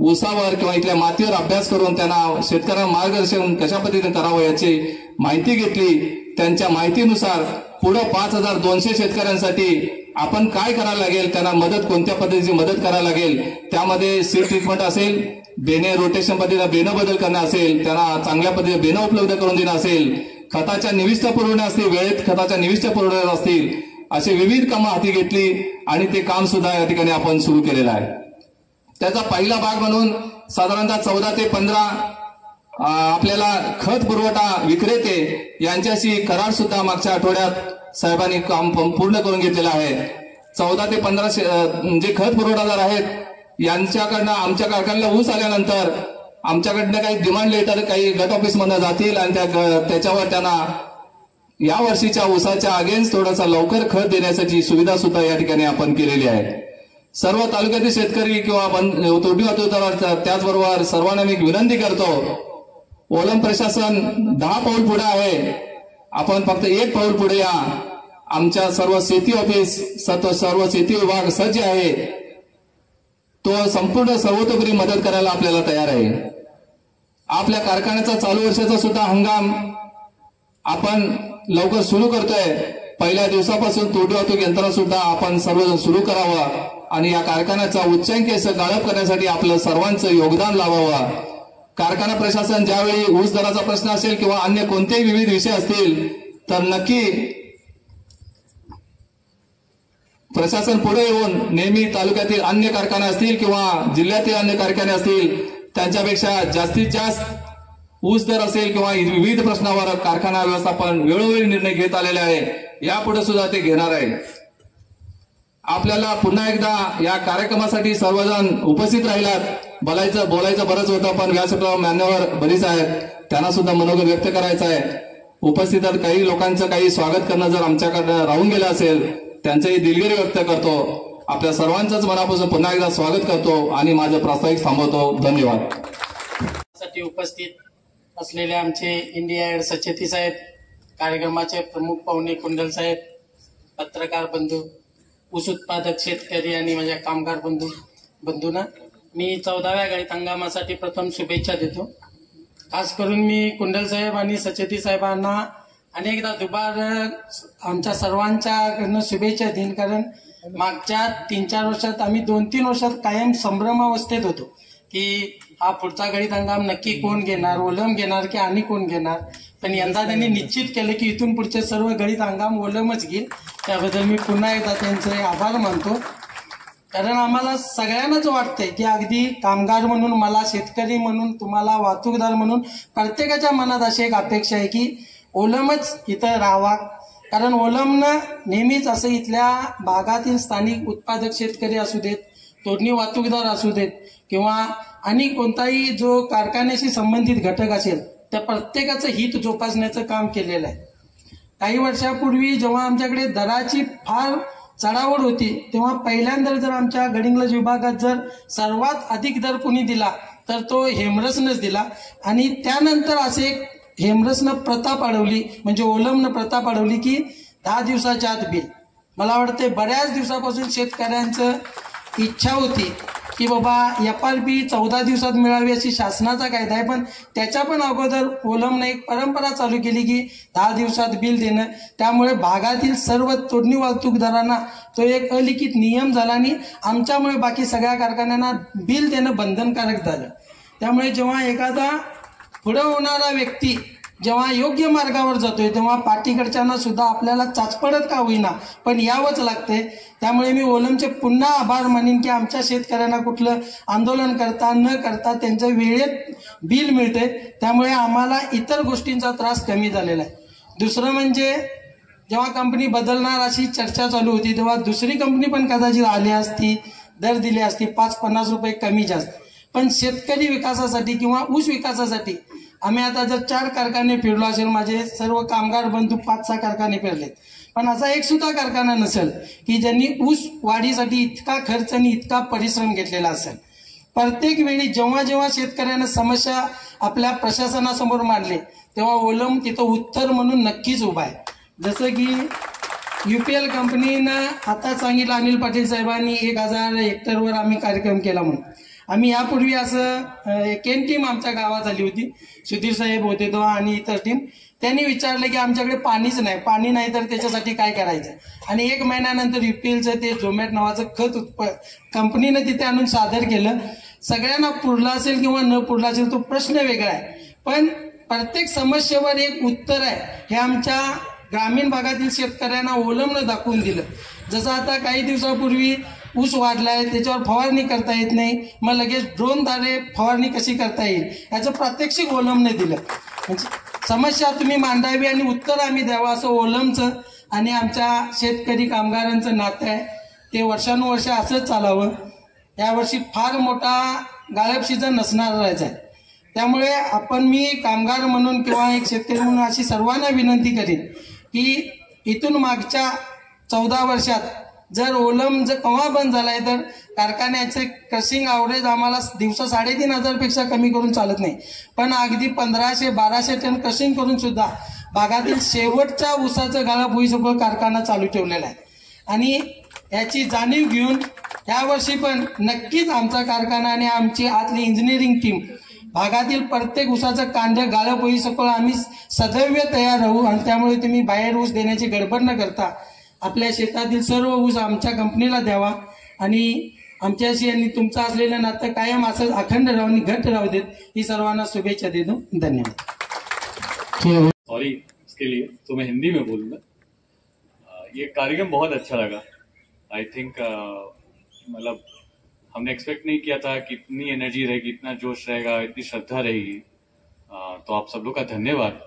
S4: ऊसावर किंवा इथल्या मातीवर अभ्यास करून त्यांना शेतकऱ्यांना मार्गदर्शन कशा पद्धतीने करावं याची माहिती घेतली। त्यांच्या माहितीनुसार पुढे 5200 शेतकऱ्यांसाठी आपण काय करायला लागेल, त्यांना मदत कोणत्या पद्धतीची मदत करायला लागेल, त्यामध्ये सीड ट्रीटमेंट असेल, बेने रोटेशन पद्धतीने बेनं बदल करणं असेल, त्यांना चांगल्या पद्धतीने बेनं उपलब्ध करून देणं असेल, खताच्या निविष्ठ पुरवण्या असतील, वेळेत खताच्या निविष्ठ पुरवण्या असतील, असे विविध कामं हाती घेतली आणि ते काम सुद्धा या ठिकाणी आपण सुरू केलेलं आहे। त्याचा पहिला भाग म्हणून साधारणतः 14 ते 15 आपल्याला खत पुरवठा विक्रेते यांच्याशी करार सुद्धा मागच्या आठवड्यात साहेबांनी काम पूर्ण करून घेतलेलं आहे। 14 ते 15 जे खत पुरवठादार आहेत यांच्याकडनं आमच्या कारखान्याला ऊस आल्यानंतर आमच्याकडनं काही डिमांड लेटर काही गट ऑफिसमधून जातील आणि त्याच्यावर त्यांना या वर्षीच्या ऊसाच्या अगेन्स्ट थोडासा लवकर खत देण्यासाठी सुविधा सुद्धा या ठिकाणी आपण केलेली आहे। सर्व तालुक्यातील शेतकरी किंवा तोटी वाहतूकदार त्याचबरोबर सर्वांना मी विनंती करतो, ओलम प्रशासन 10 पाऊल पुढे आहे, आपण फक्त 1 पाऊल पुढे या। आमच्या सर्व शेती ऑफिस सर्व शेती विभाग सज्ज आहे, तो संपूर्ण सर्वतोपरी मदत करायला आपल्याला तयार आहे। आपल्या कारखान्याचा चालू वर्षाचा सुद्धा हंगाम आपण लवकर सुरू करतोय। पहिल्या दिवसापासून तोटी वाहतूक यंत्रणा सुद्धा आपण सर्वजण सुरू करावं आणि या कारखान्याचा उच्चांकी गाळप करण्यासाठी आपलं सर्वांचं योगदान लावावं। कारखाना प्रशासन ज्यावेळी ऊस दराचा प्रश्न असेल किंवा अन्य कोणतेही विविध विषय असतील तर नक्की प्रशासन पुढे येऊन नेहमी तालुक्यातील अन्य कारखाने असतील किंवा जिल्ह्यातील अन्य कारखाने असतील त्यांच्यापेक्षा जास्तीत जास्त ऊस दर असेल किंवा विविध प्रश्नावर कारखाना व्यवस्थापन वेळोवेळी निर्णय घेत आलेले आहे, यापुढे सुद्धा ते घेणार आहे। आपल्याला पुन्हा एकदा या कार्यक्रमासाठी सर्वजण उपस्थित राहिलात। बोलायचं बरंच होतं पण व्यासपीठावर मान्यवर बरीच आहेत, त्यांना सुद्धा मनोगत व्यक्त करायचं आहे। उपस्थित काही लोकांचं काही स्वागत करणं जर आमच्याकडे राहून गेलं असेल त्यांचंही दिलगिरी व्यक्त करतो। आपल्या सर्वांचंच मनापासून पुन्हा एकदा स्वागत करतो आणि माझं प्रास्ताविक थांबवतो। धन्यवाद।
S6: साठी उपस्थित असलेले आमचे इंडिया एड सचेती साहेब, कार्यक्रमाचे प्रमुख पाहुणे कुंडल साहेब, पत्रकार बंधू, ऊस उत्पादक शेतकरी आणि माझ्या कामगार बंधूंना मी 14व्या गळीत हंगामासाठी प्रथम शुभेच्छा देतो। खास करून मी कुंडल साहेब आणि सचेती साहेबांना अनेकदा दुबार आमच्या सर्वांच्याकडनं शुभेच्छा देईन, कारण मागच्या 3-4 वर्षात आम्ही 2-3 वर्षात कायम संभ्रमावस्थेत होतो की हा पुढचा गळीत हंगाम नक्की कोण घेणार, ओलम घेणार की आणि कोण घेणार, पण यंदा त्यांनी निश्चित केलं की इथून पुढचे सर्व गळीत हंगाम ओलमच घेईल। त्याबद्दल मी पुन्हा एकदा त्यांचे आभार मानतो, कारण आम्हाला सगळ्यांनाच वाटतंय की अगदी कामगार म्हणून, मला शेतकरी म्हणून, तुम्हाला वाहतूकदार म्हणून प्रत्येकाच्या मनात अशी एक अपेक्षा आहे की ओलमच इथं राहावा, कारण ओलमनं नेहमीच असं इथल्या भागातील स्थानिक उत्पादक शेतकरी असू देत, तोडणी वाहतूकदार असू देत किंवा आणि कोणताही जो कारखान्याशी संबंधित घटक असेल त्या प्रत्येकाचं हित जोपासण्याचं काम केलेलं आहे। काही वर्षापूर्वी जेव्हा आमच्याकडे दराची फार चढाओढ होती तेव्हा पहिल्यांदा जर आमच्या गडिंग्लज विभागात जर सर्वात अधिक दर कोणी दिला तर तो हेमरसनंच दिला आणि त्यानंतर असे हेमरसनं प्रथा पाडवली, म्हणजे ओलमनं प्रथा पाडवली की 10 दिवसाच्या आत बिल। मला वाटते बऱ्याच दिवसापासून शेतकऱ्यांचं इच्छा होती की बाबा FRP 14 दिवसात मिळावी अशी शासनाचा कायदा आहे, पण त्याच्या पण अगोदर ओलमने एक परंपरा चालू केली की 10 दिवसात बिल देणं। त्यामुळे भागातील सर्व तोडणी वाहतूकदारांना तो एक अलिखित नियम झाला आणि आमच्यामुळे बाकी सगळ्या कारखान्यांना बिल देणं बंधनकारक झालं। त्यामुळे जेव्हा एखादा पुढे होणारा व्यक्ती जेव्हा योग्य मार्गावर जातोय तेव्हा पाठीकडच्यांना सुद्धा आपल्याला चाचपडत का होईना पण यावंच लागते। त्यामुळे मी ओलमचे पुन्हा आभार मानेन की आमच्या शेतकऱ्यांना कुठलं आंदोलन करता न करता त्यांच्या वेळेत बिल मिळते, त्यामुळे आम्हाला इतर गोष्टींचा त्रास कमी झालेला आहे। दुसरं म्हणजे जेव्हा कंपनी बदलणार अशी चर्चा चालू होती तेव्हा दुसरी कंपनी पण कदाचित आली असती, दर दिली असती 5-50 रुपये कमी जास्त, पण शेतकरी विकासासाठी किंवा ऊस विकासासाठी आम्ही आता जर 4 कारखाने फिरलो असेल, माझे सर्व कामगार बंधू 5-6 कारखाने फिरलेत, पण असा एक सुद्धा कारखाना नसेल की ज्यांनी ऊस वाढीसाठी इतका खर्च आणि इतका परिश्रम घेतलेला असेल. प्रत्येक वेळी जेव्हा जेव्हा शेतकऱ्यांना समस्या आपल्या प्रशासनासमोर मांडले तेव्हा ओलम तिथं उत्तर म्हणून नक्कीच उभा आहे. जसं की UPL कंपनीनं आता सांगितलं अनिल पाटील साहेबांनी 1000 हेक्टरवर आम्ही कार्यक्रम केला म्हणून. आम्ही यापूर्वी असं एक टीम आमच्या गावात आली होती, सुधीर साहेब होते तेव्हा आणि इतर टीम. त्यांनी विचारलं की आमच्याकडे पाणीच नाही, पाणी नाही तर त्याच्यासाठी काय करायचं. आणि 1 महिन्यानंतर UPLचं ते झोमॅट नावाचं खत कंपनीनं तिथे आणून सादर केलं. सगळ्यांना पुरला असेल किंवा न पुरला असेल तो प्रश्न वेगळा आहे, पण प्रत्येक समस्येवर एक उत्तर आहे हे आमच्या ग्रामीण भागातील शेतकऱ्यांना ओलमनं दाखवून दिलं. जसं आता काही दिवसापूर्वी ऊस वाढलाय, त्याच्यावर फवारणी करता येत नाही, मग लगेच ड्रोनद्वारे फवारणी कशी करता येईल याचं प्रात्यक्षिक ओलमने दिलं. म्हणजे समस्या तुम्ही मांडावी आणि उत्तर आम्ही द्यावं असं ओलमचं आणि आमच्या शेतकरी कामगारांचं नातं आहे. ते वर्षानुवर्ष असंच चालावं. यावर्षी फार मोठा गाळप सीझन नसणारच आहे, त्यामुळे मी कामगार म्हणून किंवा एक शेतकरी म्हणून अशी सर्वांना विनंती करेन की इथून मागच्या 14 वर्षात जर ओलम जर केव्हा बंद झालाय तर कारखान्याचे क्रशिंग ॲव्हरेज आम्हाला दिवसा 3,500 पेक्षा कमी करून चालत नाही, पण अगदी 1500-1200 टन क्रशिंग करून सुद्धा भागातील शेवटच्या ऊसाचं गाळप होईसोबत कारखाना चालू ठेवलेला आहे. आणि याची जाणीव घेऊन यावर्षी पण नक्कीच आमचा कारखाना आणि आमची आतली इंजिनिअरिंग टीम भागातील प्रत्येक ऊसाचं कांदे गाळप होईसोबत आम्ही सदैव तयार राहू. आणि त्यामुळे तुम्ही बाहेर ऊस देण्याची गडबड न करता आपल्या शेतातील सर्व ऊस आमच्या कंपनीला द्यावा आणि आमच्याशी आणि तुमचं असलेलं नातं कायम असं अखंड राहून घट्ट राहू देत ही सर्वांना शुभेच्छा देतो. धन्यवाद.
S7: सॉरी इसके लिए तो मैं हिंदी में बोलूँगा. ये कार्यक्रम बहुत अच्छा लगा. आई थिंक मतलब हमने एक्सपेक्ट नहीं किया था कि इतनी एनर्जी रहेगी, इतना जोश रहेगा, इतनी श्रद्धा रहेगी. तो आप सब लोग का धन्यवाद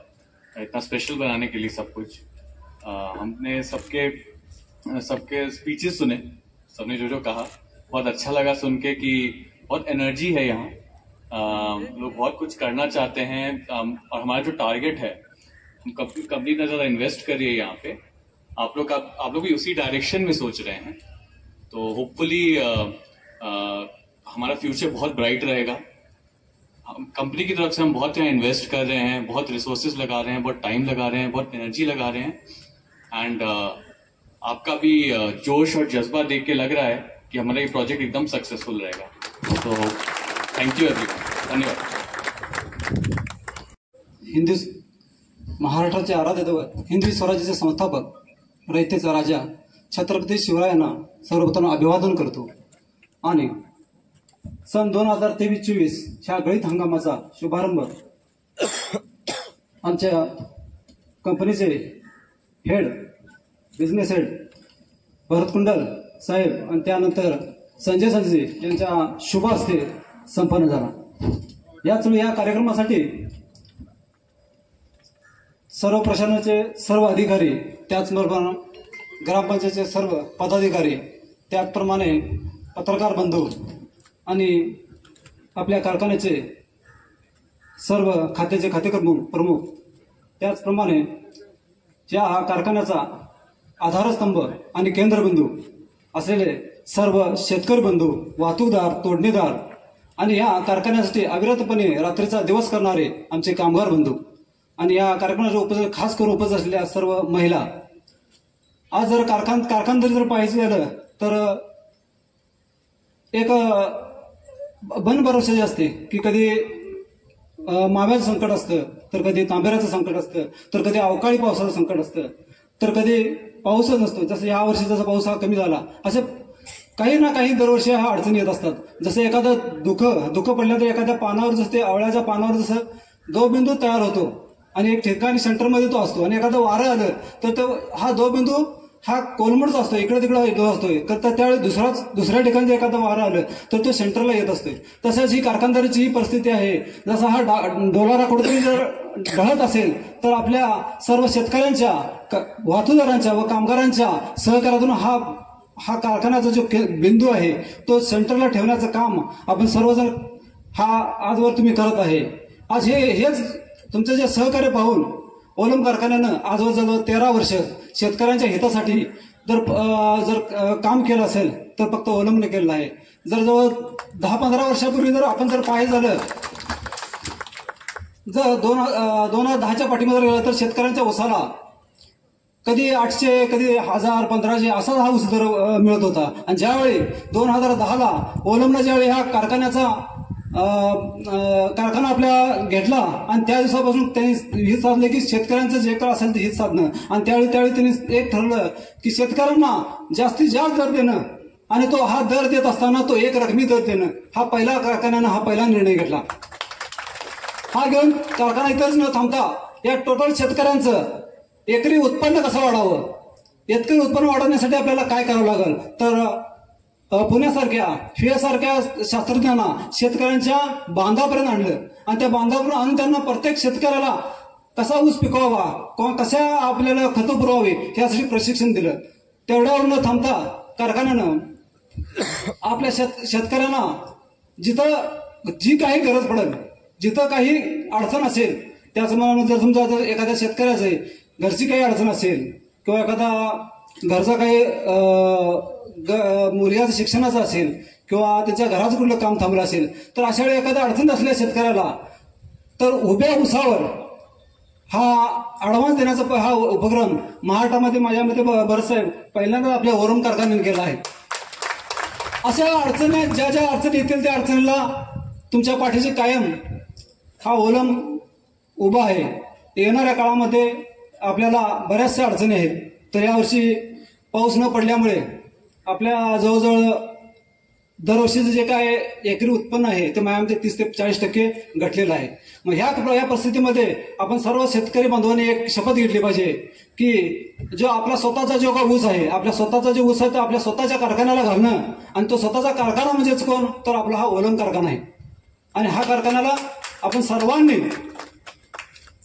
S7: इतना स्पेशल बनाने के लिए सब कुछ. हमने सबके स्पीचेस सुने, सबने जो कहा बहुत अच्छा लगा सुन के कि बहुत एनर्जी है यहाँ. लोग बहुत कुछ करना चाहते हैं और हमारा जो टारगेट है कंपनी इतना ज़्यादा इन्वेस्ट कर रही है यहाँ पे. आप लोग भी उसी डायरेक्शन में सोच रहे हैं, तो होपफुली हमारा फ्यूचर बहुत ब्राइट रहेगा. कंपनी की तरफ से हम बहुत यहाँ इन्वेस्ट कर रहे हैं, बहुत रिसोर्सेज लगा रहे हैं, बहुत टाइम लगा रहे हैं, बहुत एनर्जी लगा रहे हैं. एंड आपका भी जोश और जज्बा देख के लग रहा है कि हमारा ये प्रोजेक्ट एकदम सक्सेसफुल रहेगा. तो थैंक यू एवरीवन. धन्यवाद.
S8: महाराष्ट्राचे आराध्य दैवत हिंदवी स्वराज्याचे संस्थापक रयतेचा राजा छत्रपती शिवरायांना सर्वप्रथम अभिवादन करतो आणि सन 2023-24 ह्या गळीत हंगामाचा शुभारंभ आमच्या कंपनीचे बिझनेस हेड भरत कुंडल साहेब आणि त्यानंतर संजय संजय यांच्या शुभ हस्ते संपन्न झाला. या कार्यक्रमासाठी सर्व प्रशासनाचे सर्व अधिकारी, त्याचबरोबर ग्रामपंचायतचे सर्व पदाधिकारी, त्याचप्रमाणे पत्रकार बंधू आणि आपल्या कारखान्याचे सर्व खात्याचे प्रमुख, त्याचप्रमाणे या कारखान्याचा आधारस्तंभ आणि केंद्रबिंदू असलेले सर्व शेतकरी बंधू, वाहतूकदार, तोडणीदार आणि या कारखान्यासाठी अविरतपणे रात्रीचा दिवस करणारे आमचे कामगार बंधू आणि या कार्यक्रमाच्या खास करून उपस्थित असलेल्या सर्व महिला. आज जर कारखानदारी जर पाहायचं झालं तर एक बनभरोशाची असते की कधी माव्याचं संकट असतं, तर कधी तांबेऱ्याचं संकट असतं, तर कधी अवकाळी पावसाचं संकट असतं, तर कधी पाऊसच नसतो. जसं यावर्षी जसा पाऊस हा कमी झाला, असे काही ना काही दरवर्षी हा अडचणी येत असतात. जसं एखादं दुःख पडल्यानंतर एखाद्या पानावर जसं ते आवळ्याच्या पानावर जसं दवबिंदू तयार होतो आणि एक ठिकाणी सेंटरमध्ये तो असतो आणि एखादं वारं आलं तर तो हा दवबिंदू हा कोलमडत असतो, इकडे तिकडे येतो असतोय. तर त्यावेळी दुसऱ्या ठिकाणी जर एखादं वारं आलं तर तो सेंटरला येत असतोय. तसंच ही कारखानदारीची ही परिस्थिती आहे. जसा हा डोलारा कुठेतरी जर ढळत असेल तर आपल्या सर्व शेतकऱ्यांच्या, वाहतूकदारांच्या व कामगारांच्या सहकार्यातून हा कारखान्याचा जो बिंदू आहे तो सेंटरला ठेवण्याचं काम आपण सर्वजण हा आजवर तुम्ही करत आहे. आज हेच तुमचं जे सहकार्य पाहून ओलम कारखान्यानं आजवर जवळ 13 वर्ष शेतकऱ्यांच्या हितासाठी जर काम केलं असेल तर फक्त ओलमने केलेलं आहे. जर जवळ 10-15 वर्षापूर्वी जर आपण जर पाहिलं झालं, जर 2010च्या पाठीमध्ये गेलं तर शेतकऱ्यांच्या ऊसाला कधी 800, कधी 1000, 1500 असा हा ऊस दर मिळत होता. आणि ज्यावेळी 2010ला ओलमनं ज्यावेळी ह्या कारखाना आपल्या घेतला आणि त्या दिवसापासून त्यांनी हित साधले की शेतकऱ्यांचं जे काय असेल ते हित साधणं. आणि त्यावेळी त्यांनी एक ठरवलं की शेतकऱ्यांना जास्तीत जास्त दर देणं आणि तो हा दर देत असताना तो एक रकमी दर देणं, हा पहिला कारखान्यानं हा पहिला निर्णय घेतला. हा घेऊन कारखाना इथंच न थांबता या टोटल शेतकऱ्यांचं एकरी उत्पन्न कसं वाढावं, एकरी उत्पन्न वाढवण्यासाठी आपल्याला काय करावं लागेल तर पुण्यासारख्या शास्त्रज्ञांना शेतकऱ्यांच्या बांधापर्यंत आणलं आणि त्या बांधापर्यंत आणून त्यांना प्रत्येक शेतकऱ्याला कसा ऊस पिकवावा किंवा कशा आपल्याला खतं पुरवावी यासाठी प्रशिक्षण दिलं. तेवढ्यावर न थांबता कारखान्यानं आपल्या शेतकऱ्यांना जिथं जी काही गरज पडेल, जिथं काही अडचण असेल, त्याचप्रमाणे जर समजा जर एखाद्या शेतकऱ्याचं घरची काही अडचण असेल किंवा एखादा घरचा काही मुलग्याचं शिक्षणाचं असेल किंवा त्याच्या घराचं कुठलं काम थांबलं असेल तर अशा वेळी एखाद्या अडचण असलेल्या शेतकऱ्याला तर उभ्या ऊसावर हा ऍडव्हान्स देण्याचा हा उपक्रम महाराष्ट्रामध्ये माझ्या मते बरंच आहे पहिल्यांदा आपल्या ओलम कारखान्याने केला आहे. अशा अडचणी ज्या ज्या अडचणी येतील त्या अडचणीला तुमच्या पाठीशी कायम हा ओलम उभा आहे. येणाऱ्या काळामध्ये आपल्याला बऱ्याचशा अडचणी आहेत. तर यावर्षी पाऊस न पडल्यामुळे आपल्या जवळजवळ दरवर्षीचं जे काय एकरी उत्पन्न आहे ते माझ्यामध्ये 30 ते 40% घटलेलं आहे. मग ह्या परिस्थितीमध्ये आपण सर्व शेतकरी बांधवांनी एक शपथ घेतली पाहिजे की जो आपला स्वतःचा जो काय ऊस आहे, आपल्या स्वतःचा जो ऊस आहे तो आपल्या स्वतःच्या कारखान्याला घालणं आणि तो स्वतःचा कारखाना म्हणजेच कोण तर आपला हा ओलम कारखाना आहे. आणि हा कारखान्याला आपण सर्वांनी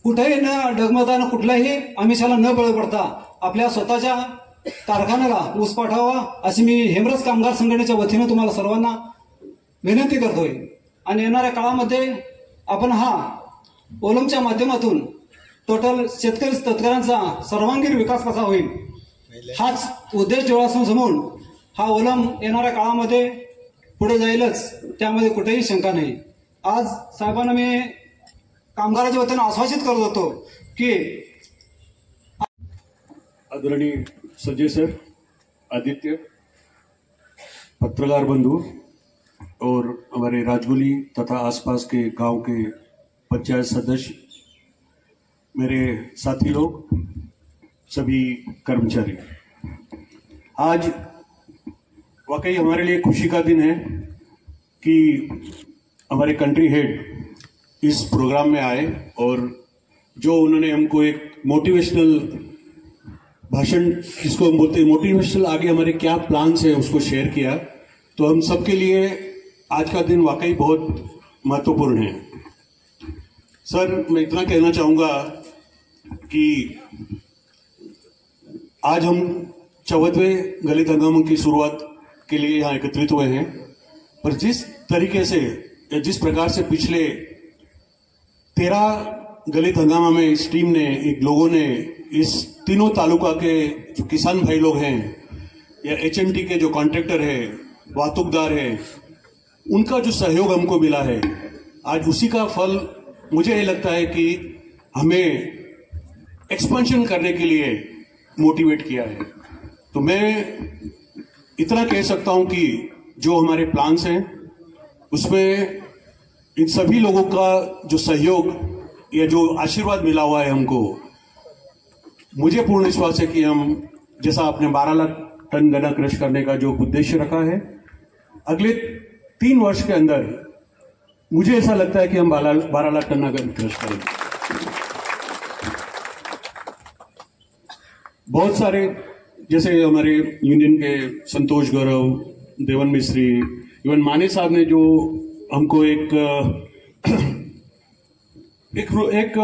S8: कुठेही न डगमगता न कुठल्याही आमिषाला न बळी पडता आपल्या स्वतःच्या कारखान्याला ऊस पाठवावा अशी मी हेमरस कामगार संघटनेच्या वतीनं तुम्हाला सर्वांना विनंती करतोय. आणि येणाऱ्या काळामध्ये आपण हा ओलमच्या माध्यमातून टोटल शेतकऱ्यांचा सर्वांगीण विकास कसा होईल हाच उद्देश डोळ्यासमोर हा ओलम येणाऱ्या काळामध्ये पुढे जाईलच, त्यामध्ये कुठेही शंका नाही. आज साहेबांना मी कामगाराच्या वतीनं आश्वासित करत होतो की
S9: आदरणीय संजय सर, आदित्य, पत्रकार बंधु और हमारे राजगुली तथा आसपास के गांव के पंचायत सदस्य, मेरे साथी लोग, सभी कर्मचारी, आज वाकई हमारे लिए खुशी का दिन है कि हमारे कंट्री हेड इस प्रोग्राम में आए और जो उन्होंने हमको एक मोटिवेशनल भाषण, किसको हम बोलते हैं मोटिवेशनल, आगे हमारे क्या प्लान्स हैं उसको शेयर किया. तो हम सबके लिए आज का दिन वाकई बहुत महत्वपूर्ण है. सर, मैं इतना कहना चाहूँगा कि आज हम 44वें दलित हंगामे की शुरुआत के लिए यहाँ एकत्रित हुए हैं, पर जिस तरीके से या जिस प्रकार से पिछले 13 दलित हंगामा में इस टीम ने, एक लोगों ने, इस तीनों तालुका के जो किसान भाई लोग हैं या HMT के जो कॉन्ट्रैक्टर है, वाहतूकदार है, उनका जो सहयोग हमको मिला है, आज उसी का फल मुझे ये लगता है कि हमें एक्सपेंशन करने के लिए मोटिवेट किया है. तो मैं इतना कह सकता हूं कि जो हमारे प्लान्स हैं उसमें इन सभी लोगों का जो सहयोग या जो आशीर्वाद मिला हुआ है हमको, मुझे पूर्ण विश्वास है कि हम, जैसा आपने 12 लाख टन गन्ना क्रश करने का जो उद्देश्य रखा है, अगले 3 वर्ष के अंदर मुझे ऐसा लगता है कि हम 12 लाख टन गन्ना क्रश करेंगे. बहुत सारे, जैसे हमारे यूनियन के संतोष गौरव, देवन मिस्त्री, इवन माने साहब ने जो हमको एक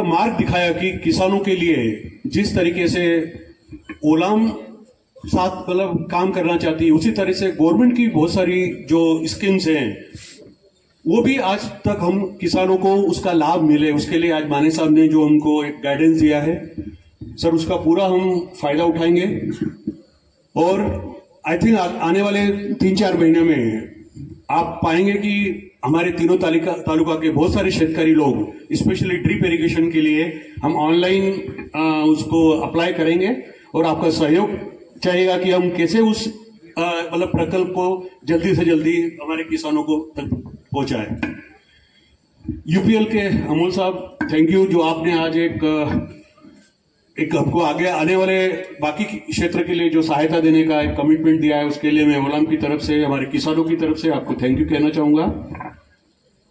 S9: मार्ग दिखाया कि किसानों के लिए जिस तरीके से ओलम साथ मतलब काम करना चाहती है, उसी तरह से गवर्नमेंट की बहुत सारी जो स्कीम्स हैं वो भी आज तक हम किसानों को उसका लाभ मिले, उसके लिए आज माने साहब ने जो हमको एक गाइडेंस दिया है सर, उसका पूरा हम फायदा उठाएंगे। और आई थिंक आने वाले 3-4 महीने में आप पाएंगे कि हमारे तीनों तालुका के बहुत सारे शेतकारी लोग स्पेशली ड्रिप इरिगेशन के लिए हम ऑनलाइन उसको अप्लाई करेंगे और आपका सहयोग चाहिएगा कि हम कैसे उस मतलब प्रकल्प को जल्दी से जल्दी हमारे किसानों को तक पहुंचाए। यूपीएल के अमोल साहब, थैंक यू जो आपने आज एक हमको आगे आने वाले बाकी क्षेत्र के लिए जो सहायता देने का एक कमिटमेंट दिया है, उसके लिए मैं ओलाम की तरफ से, हमारे किसानों की तरफ से आपको थैंक यू कहना चाहूंगा।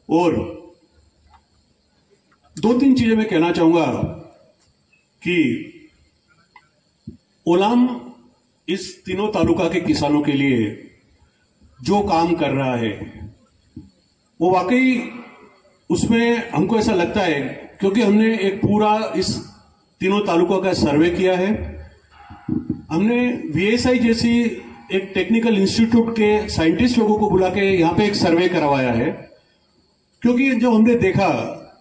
S9: और 2-3 चीजें मैं कहना चाहूंगा कि ओलाम इस तीनों तालुका के किसानों के लिए जो काम कर रहा है वो वाकई उसमें हमको ऐसा लगता है, क्योंकि हमने एक पूरा इस तीनों तालुका का सर्वे किया है। हमने वीएसआई जैसी एक टेक्निकल इंस्टीट्यूट के साइंटिस्ट लोगों को बुला के यहाँ पे एक सर्वे करवाया है, क्योंकि जो हमने देखा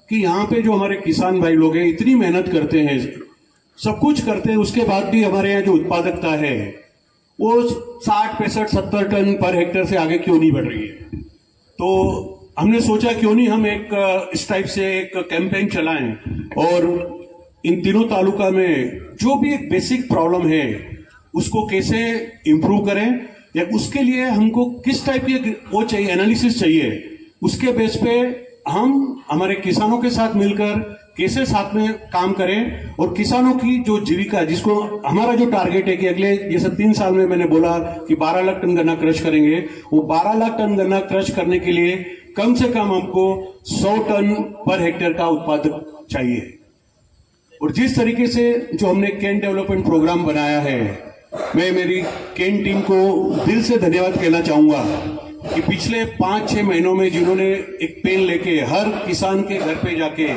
S9: कि यहाँ पे जो हमारे किसान भाई लोग हैं इतनी मेहनत करते हैं, सब कुछ करते हैं, उसके बाद भी हमारे यहाँ जो उत्पादकता है वो 60, 65, 70 टन पर हेक्टेयर से आगे क्यों नहीं बढ़ रही है। तो हमने सोचा क्यों नहीं हम एक इस टाइप से एक कैंपेन चलाएं और इन तीनों तालुका में जो भी एक बेसिक प्रॉब्लम है उसको कैसे इंप्रूव करें, या उसके लिए हमको किस टाइप की वो चाहिए, एनालिसिस चाहिए, उसके बेस पे हम हमारे किसानों के साथ मिलकर कैसे साथ में काम करें और किसानों की जो जीविका, जिसको हमारा जो टारगेट है कि अगले जैसे 3 साल में मैंने बोला कि 12 लाख टन गन्ना क्रश करेंगे, वो 12 लाख टन गन्ना क्रश करने के लिए कम से कम हमको 100 टन पर हेक्टेयर का उत्पादक चाहिए। और जिस तरीके से जो हमने केन डेवलपमेंट प्रोग्राम बनाया है, मैं मेरी केन टीम को दिल से धन्यवाद कहना चाहूंगा कि पिछले 5-6 महीनों में जिन्होंने एक पेन लेके हर किसान के घर पे जाके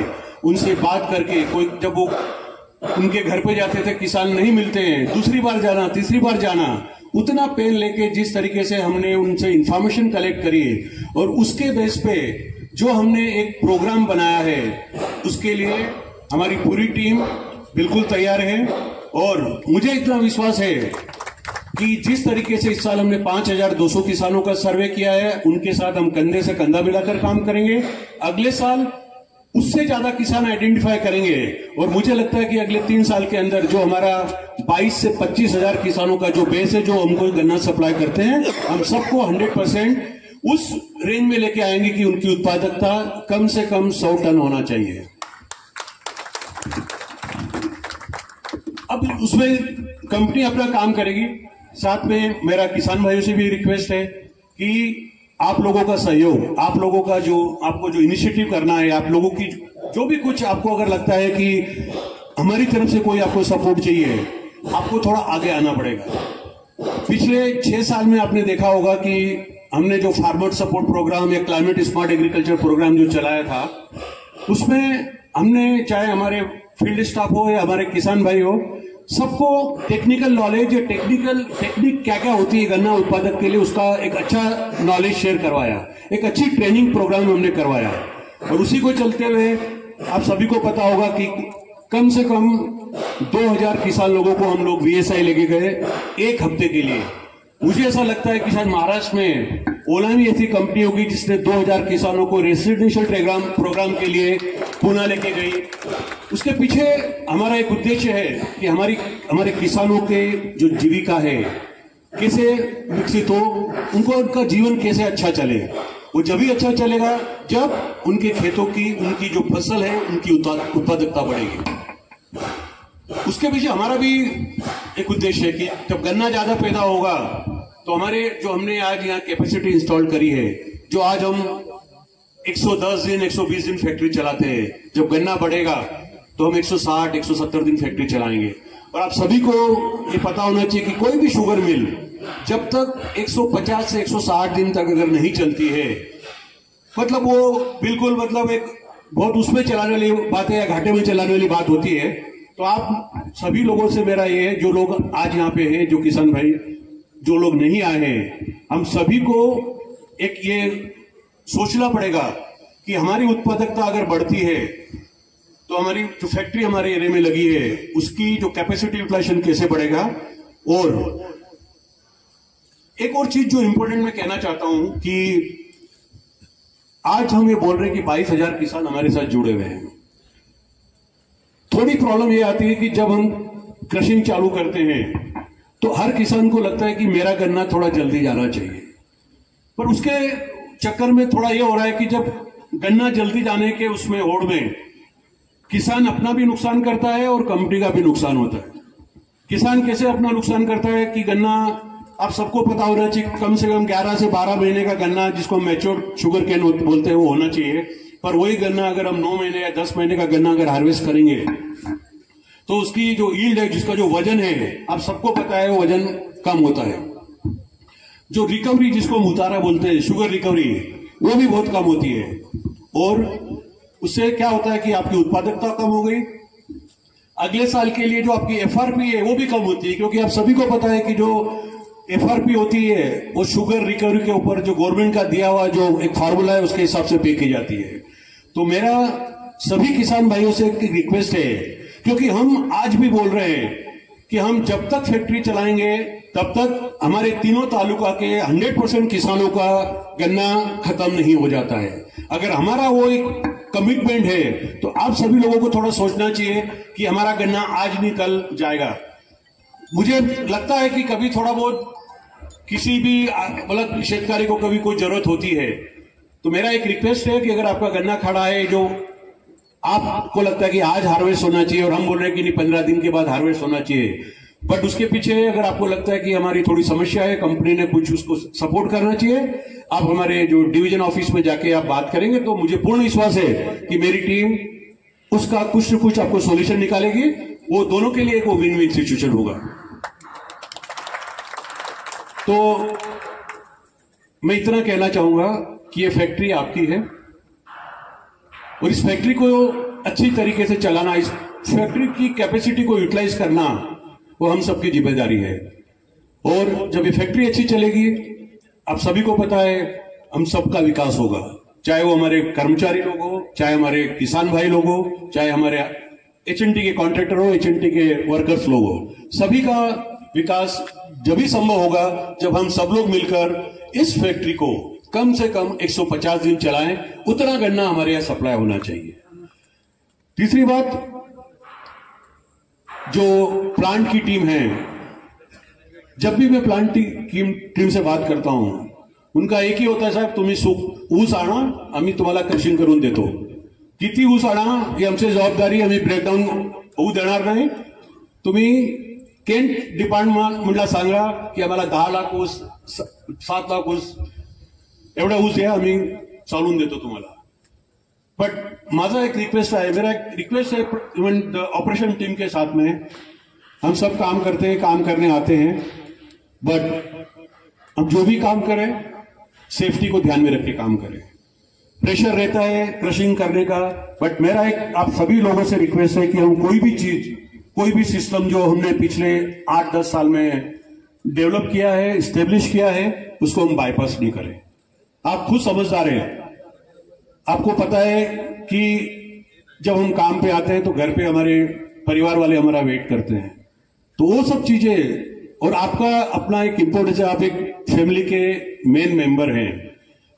S9: उनसे बात करके, कोई जब वो उनके घर पे जाते थे किसान नहीं मिलते हैं, दूसरी बार जाना, तीसरी बार जाना, उतना पेन लेके जिस तरीके से हमने उनसे इंफॉर्मेशन कलेक्ट करी और उसके बेस पे जो हमने एक प्रोग्राम बनाया है, उसके लिए हमारी पूरी टीम बिल्कुल तैयार है। और मुझे इतना विश्वास है कि जिस तरीके से इस साल हमने 5200 किसानों का सर्वे किया है, उनके साथ हम कंधे से कंधा मिलाकर काम करेंगे। अगले साल उससे ज्यादा किसान आइडेंटिफाई करेंगे और मुझे लगता है कि अगले 3 साल के अंदर जो हमारा 22 से 25 हजार किसानों का जो बेस है, जो हमको गन्ना सप्लाई करते हैं, हम सबको 100% उस रेंज में लेके आएंगे कि उनकी उत्पादकता कम से कम 100 टन होना चाहिए। अब उसमें कंपनी अपना काम करेगी, साथ में मेरा किसान भाइयों से भी रिक्वेस्ट है कि आप लोगों का सहयोग, आप लोगों का जो आपको जो इनिशिएटिव करना है, आप लोगों की जो भी कुछ आपको अगर लगता है कि हमारी तरफ से कोई आपको सपोर्ट चाहिए, आपको थोड़ा आगे आना पड़ेगा। पिछले 6 साल में आपने देखा होगा कि हमने जो फार्मर सपोर्ट प्रोग्राम या क्लाइमेट स्मार्ट एग्रीकल्चर प्रोग्राम जो चलाया था, उसमें हमने चाहे हमारे फील्ड स्टाफ हो या हमारे किसान भाई हो, सबको टेक्निकल नॉलेज, टेक्निक क्या क्या होती है गन्ना उत्पादक के लिए, उसका एक अच्छा नॉलेज शेयर करवाया, एक अच्छी ट्रेनिंग प्रोग्राम हमने करवाया। और उसी को चलते हुए आप सभी को पता होगा कि कम से कम 2000 किसान लोगों को हम लोग वीएसआई लेके गए 1 हफ्ते के लिए। मुझे ऐसा लगता है कि शायद महाराष्ट्र में ओलाम ही ऐसी कंपनी होगी जिसने 2000 किसानों को रेसिडेंशियल प्रोग्राम के लिए पुणे लेके गई। उसके पीछे हमारा एक उद्देश्य है कि हमारे किसानों के जो जीविका है कैसे विकसित हो, उनका जीवन कैसे अच्छा चले। वो जब ही अच्छा चलेगा जब उनके खेतों की, उनकी जो फसल है, उनकी उत्पादकता बढ़ेगी। उसके पीछे हमारा भी एक उद्देश्य है कि जब गन्ना ज्यादा पैदा होगा तो हमारे जो हमने आज यहाँ कैपेसिटी इंस्टॉल करी है, जो आज हम 110 दिन 120 दिन फैक्ट्री चलाते हैं, जब गन्ना बढ़ेगा तो हम 160 170 दिन फैक्ट्री चलाएंगे। और आप सभी को ये पता होना चाहिए कि कोई भी शुगर मिल जब तक 150 से 160 दिन तक अगर नहीं चलती है, मतलब वो बिल्कुल मतलब एक बहुत उसमें चलाने वाली बात है या घाटे में चलाने वाली बात होती है। तो आप सभी लोगों से मेरा ये है, जो लोग आज यहाँ पे हैं, जो किसान भाई, जो लोग नहीं आए हैं, हम सभी को एक ये सोचना पड़ेगा कि हमारी उत्पादकता अगर बढ़ती है तो हमारी जो फैक्ट्री हमारे एरिया में लगी है उसकी जो कैपेसिटी यूटिलाइजेशन कैसे बढ़ेगा। और एक और चीज जो इंपॉर्टेंट मैं कहना चाहता हूं कि आज हम ये बोल रहे हैं कि 22,000 किसान हमारे साथ जुड़े हुए हैं। थोड़ी प्रॉब्लम ये आती है कि जब हम क्रशिंग चालू करते हैं तो हर किसान को लगता है कि मेरा गन्ना थोड़ा जल्दी जाना चाहिए, पर उसके चक्कर में थोड़ा ये हो रहा है कि जब गन्ना जल्दी जाने के उसमें होड़ में किसान अपना भी नुकसान करता है और कंपनी का भी नुकसान होता है। किसान कैसे अपना नुकसान करता है कि गन्ना, आप सबको पता होना चाहिए, कम से कम 11 से 12 महीने का गन्ना जिसको मैच्योर शुगर केन बोलते हैं वो होना चाहिए। पर वही गन्ना अगर हम 9 महीने या 10 महीने का गन्ना अगर हार्वेस्ट करेंगे तो उसकी जो यील्ड है, जिसका जो वजन है, आप सबको पता है वो वजन कम होता है। जो रिकवरी जिसको हम उतारा बोलते हैं, शुगर रिकवरी, वो भी बहुत कम होती है। और उससे क्या होता है कि आपकी उत्पादकता कम हो गई। अगले साल के लिए जो आपकी एफआरपी है वो भी कम होती है, क्योंकि आप सभी को पता है कि जो एफआरपी होती है वो शुगर रिकवरी के ऊपर जो गवर्नमेंट का दिया हुआ जो एक फार्मूला है उसके हिसाब से पे की जाती है। तो मेरा सभी किसान भाइयों से एक रिक्वेस्ट है, क्योंकि हम आज भी बोल रहे हैं कि हम जब तक फैक्ट्री चलाएंगे तब तक हमारे तीनों तालुका के 100% किसानों का गन्ना खत्म नहीं हो जाता है। अगर हमारा वो एक कमिटमेंट है तो आप सभी लोगों को थोड़ा सोचना चाहिए कि हमारा गन्ना आज नहीं कल जाएगा। मुझे लगता है कि कभी थोड़ा बहुत किसी भी मतलब शेतकारी को कभी कोई जरूरत होती है, तो मेरा एक रिक्वेस्ट है कि अगर आपका गन्ना खड़ा है जो आपको लगता है कि आज हार्वेस्ट होना चाहिए और हम बोल रहे हैं कि नहीं 15 दिन के बाद हार्वेस्ट होना चाहिए, बट उसके पीछे अगर आपको लगता है कि हमारी थोड़ी समस्या है, कंपनी ने कुछ उसको सपोर्ट करना चाहिए, आप हमारे जो डिवीजन ऑफिस में जाके आप बात करेंगे तो मुझे पूर्ण विश्वास है कि मेरी टीम उसका कुछ न कुछ आपको सॉल्यूशन निकालेगी। वो दोनों के लिए एक वो विन विन सिचुएशन होगा। तो मैं इतना कहना चाहूंगा कि ये फैक्ट्री आपकी है और इस फैक्ट्री को अच्छी तरीके से चलाना, इस फैक्ट्री की कैपेसिटी को यूटिलाइज करना वो हम सबकी जिम्मेदारी है। और जब ये फैक्ट्री अच्छी चलेगी, आप सभी को पता है हम सबका विकास होगा, चाहे वो हमारे कर्मचारी लोग हो, चाहे हमारे किसान भाई लोग हो, चाहे हमारे एचएनटी के कॉन्ट्रैक्टर हो, एचएनटी के वर्कर्स लोग हो, सभी का विकास जब भी संभव होगा जब हम सब लोग मिलकर इस फैक्ट्री को कम से कम 150 दिन चलाएं। उतना गन्ना हमारे यहां सप्लाई होना चाहिए। तीसरी बात, जो प्लांट की टीम है, जब भी मैं प्लांट टीम से बात करता हूं उनका एक ही होता है, साहेब तुम्ही ऊस आणा, आम्ही तुम्हाला क्रशिंग करून देतो, किती ऊस आणा ही आमची जबाबदारी, आम्ही ब्रेकडाऊन होऊ देणार नाही। तुम्ही केंट डिपार्टमेंटला सांगा की आम्हाला 10 लाख ऊस, 7 लाख ऊस एवढा ऊस आहे, आम्ही चालून देतो तुम्हाला। बट माझा एक रिक्वेस्ट है, मेरा एक रिक्वेस्ट है इवन ऑपरेशन टीम के साथ में, हम सब काम करते हैं, काम करने आते हैं, बट हम जो भी काम करें सेफ्टी को ध्यान में रख के काम करें। प्रेशर रहता है क्रशिंग करने का, बट मेरा एक आप सभी लोगों से रिक्वेस्ट है कि हम कोई भी चीज, कोई भी सिस्टम जो हमने पिछले 8-10 साल में डेवलप किया है, स्टेब्लिश किया है, उसको हम बाईपास नहीं करें। आप खुद समझदार हैं, आपको पता है कि जब हम काम पे आते हैं तो घर पे हमारे परिवार वाले हमारा वेट करते हैं, तो वो सब चीजें, और आपका अपना एक इंपॉर्टेंस है, आप एक फैमिली के मेन मेंबर हैं,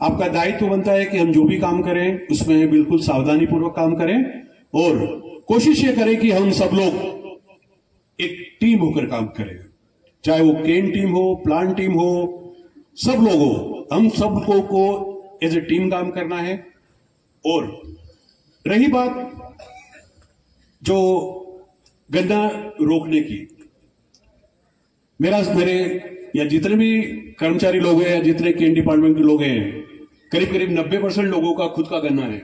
S9: आपका दायित्व बनता है कि हम जो भी काम करें उसमें बिल्कुल सावधानी पूर्वक काम करें और कोशिश ये करें कि हम सब लोग एक टीम होकर काम करें, चाहे वो केन टीम हो, प्लांट टीम हो, सब लोग हो, हम सब लोगों को एज ए टीम काम करना है। और रही बात जो गन्ना रोकने की, मेरे या जितने भी कर्मचारी लोग हैं या जितने केन डिपार्टमेंट के लोग हैं, करीब करीब 90% लोगों का खुद का गन्ना है।